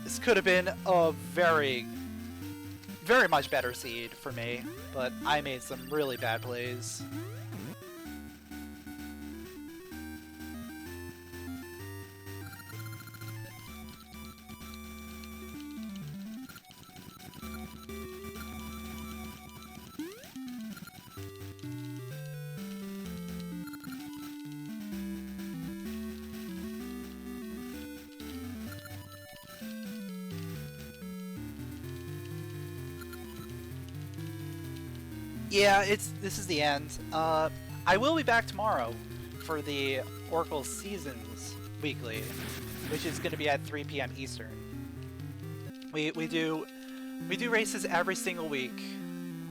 This could have been a very much better seed for me, but I made some really bad plays. Yeah, this is the end. I will be back tomorrow for the Oracle Seasons Weekly, which is going to be at 3 p.m. Eastern. We do races every single week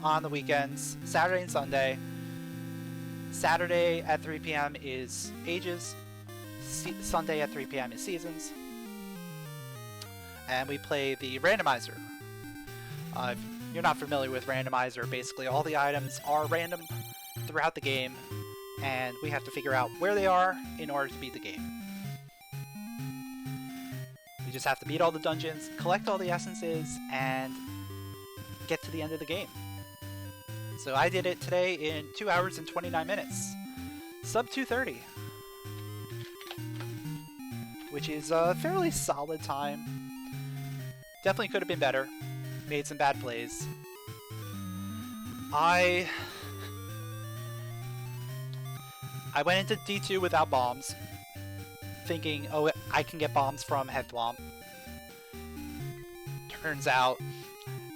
on the weekends, Saturday and Sunday. Saturday at 3 p.m. is Ages. Sunday at 3 p.m. is Seasons. And we play the Randomizer. If you're not familiar with Randomizer, basically all the items are random throughout the game, and we have to figure out where they are in order to beat the game. We just have to beat all the dungeons, collect all the essences, and get to the end of the game. So I did it today in 2 hours and 29 minutes. Sub 2:30. Which is a fairly solid time. Definitely could have been better. Made some bad plays. I went into D2 without bombs, thinking, oh, I can get bombs from Head Thwomp. Turns out,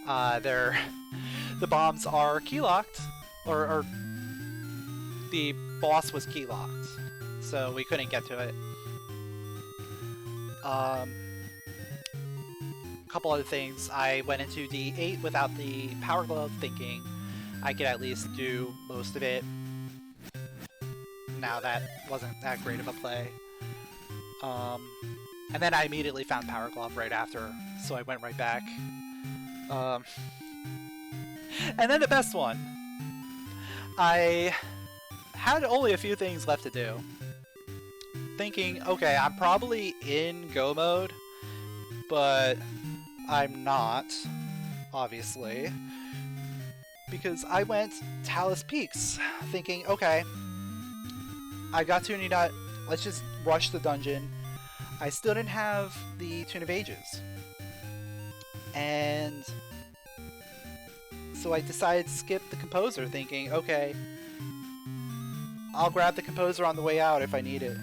the bombs are key-locked, or the boss was key-locked, so we couldn't get to it. Couple other things. I went into D8 without the Power Glove, thinking I could at least do most of it. Now that wasn't that great of a play. And then I immediately found Power Glove right after, so I went right back. And then the best one. I had only a few things left to do. Thinking, okay, I'm probably in go mode, but I'm not, obviously, because I went Talus Peaks, thinking, okay, I got Tuning Nut, let's just rush the dungeon. I still didn't have the Tune of Ages, and so I decided to skip the Composer, thinking, okay, I'll grab the Composer on the way out if I need it.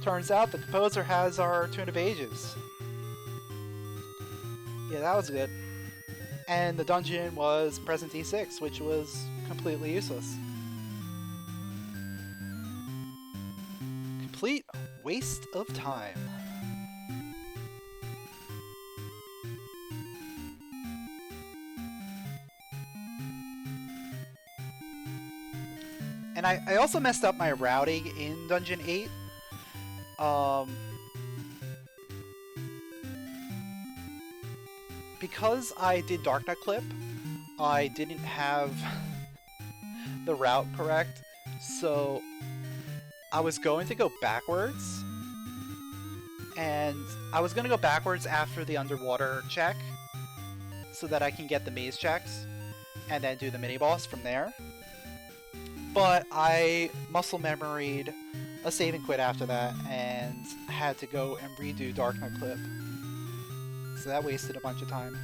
Turns out the Composer has our Tune of Ages. Yeah, that was good. And the dungeon was Present D6, which was completely useless. Complete waste of time. And I also messed up my routing in Dungeon 8. Because I did darknut clip, I didn't have the route correct, so I was going to go backwards, and I was going to go backwards after the underwater check, so that I can get the maze checks, and then do the mini-boss from there. But I muscle memoried a save and quit after that, and had to go and redo darknut clip. So that wasted a bunch of time.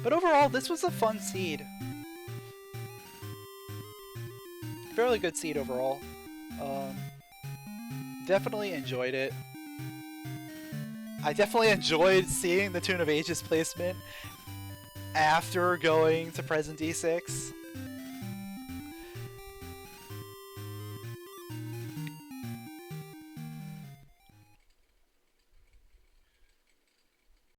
But overall, this was a fun seed. Fairly good seed overall. Definitely enjoyed it. I definitely enjoyed seeing the Tune of Ages placement after going to Present D6.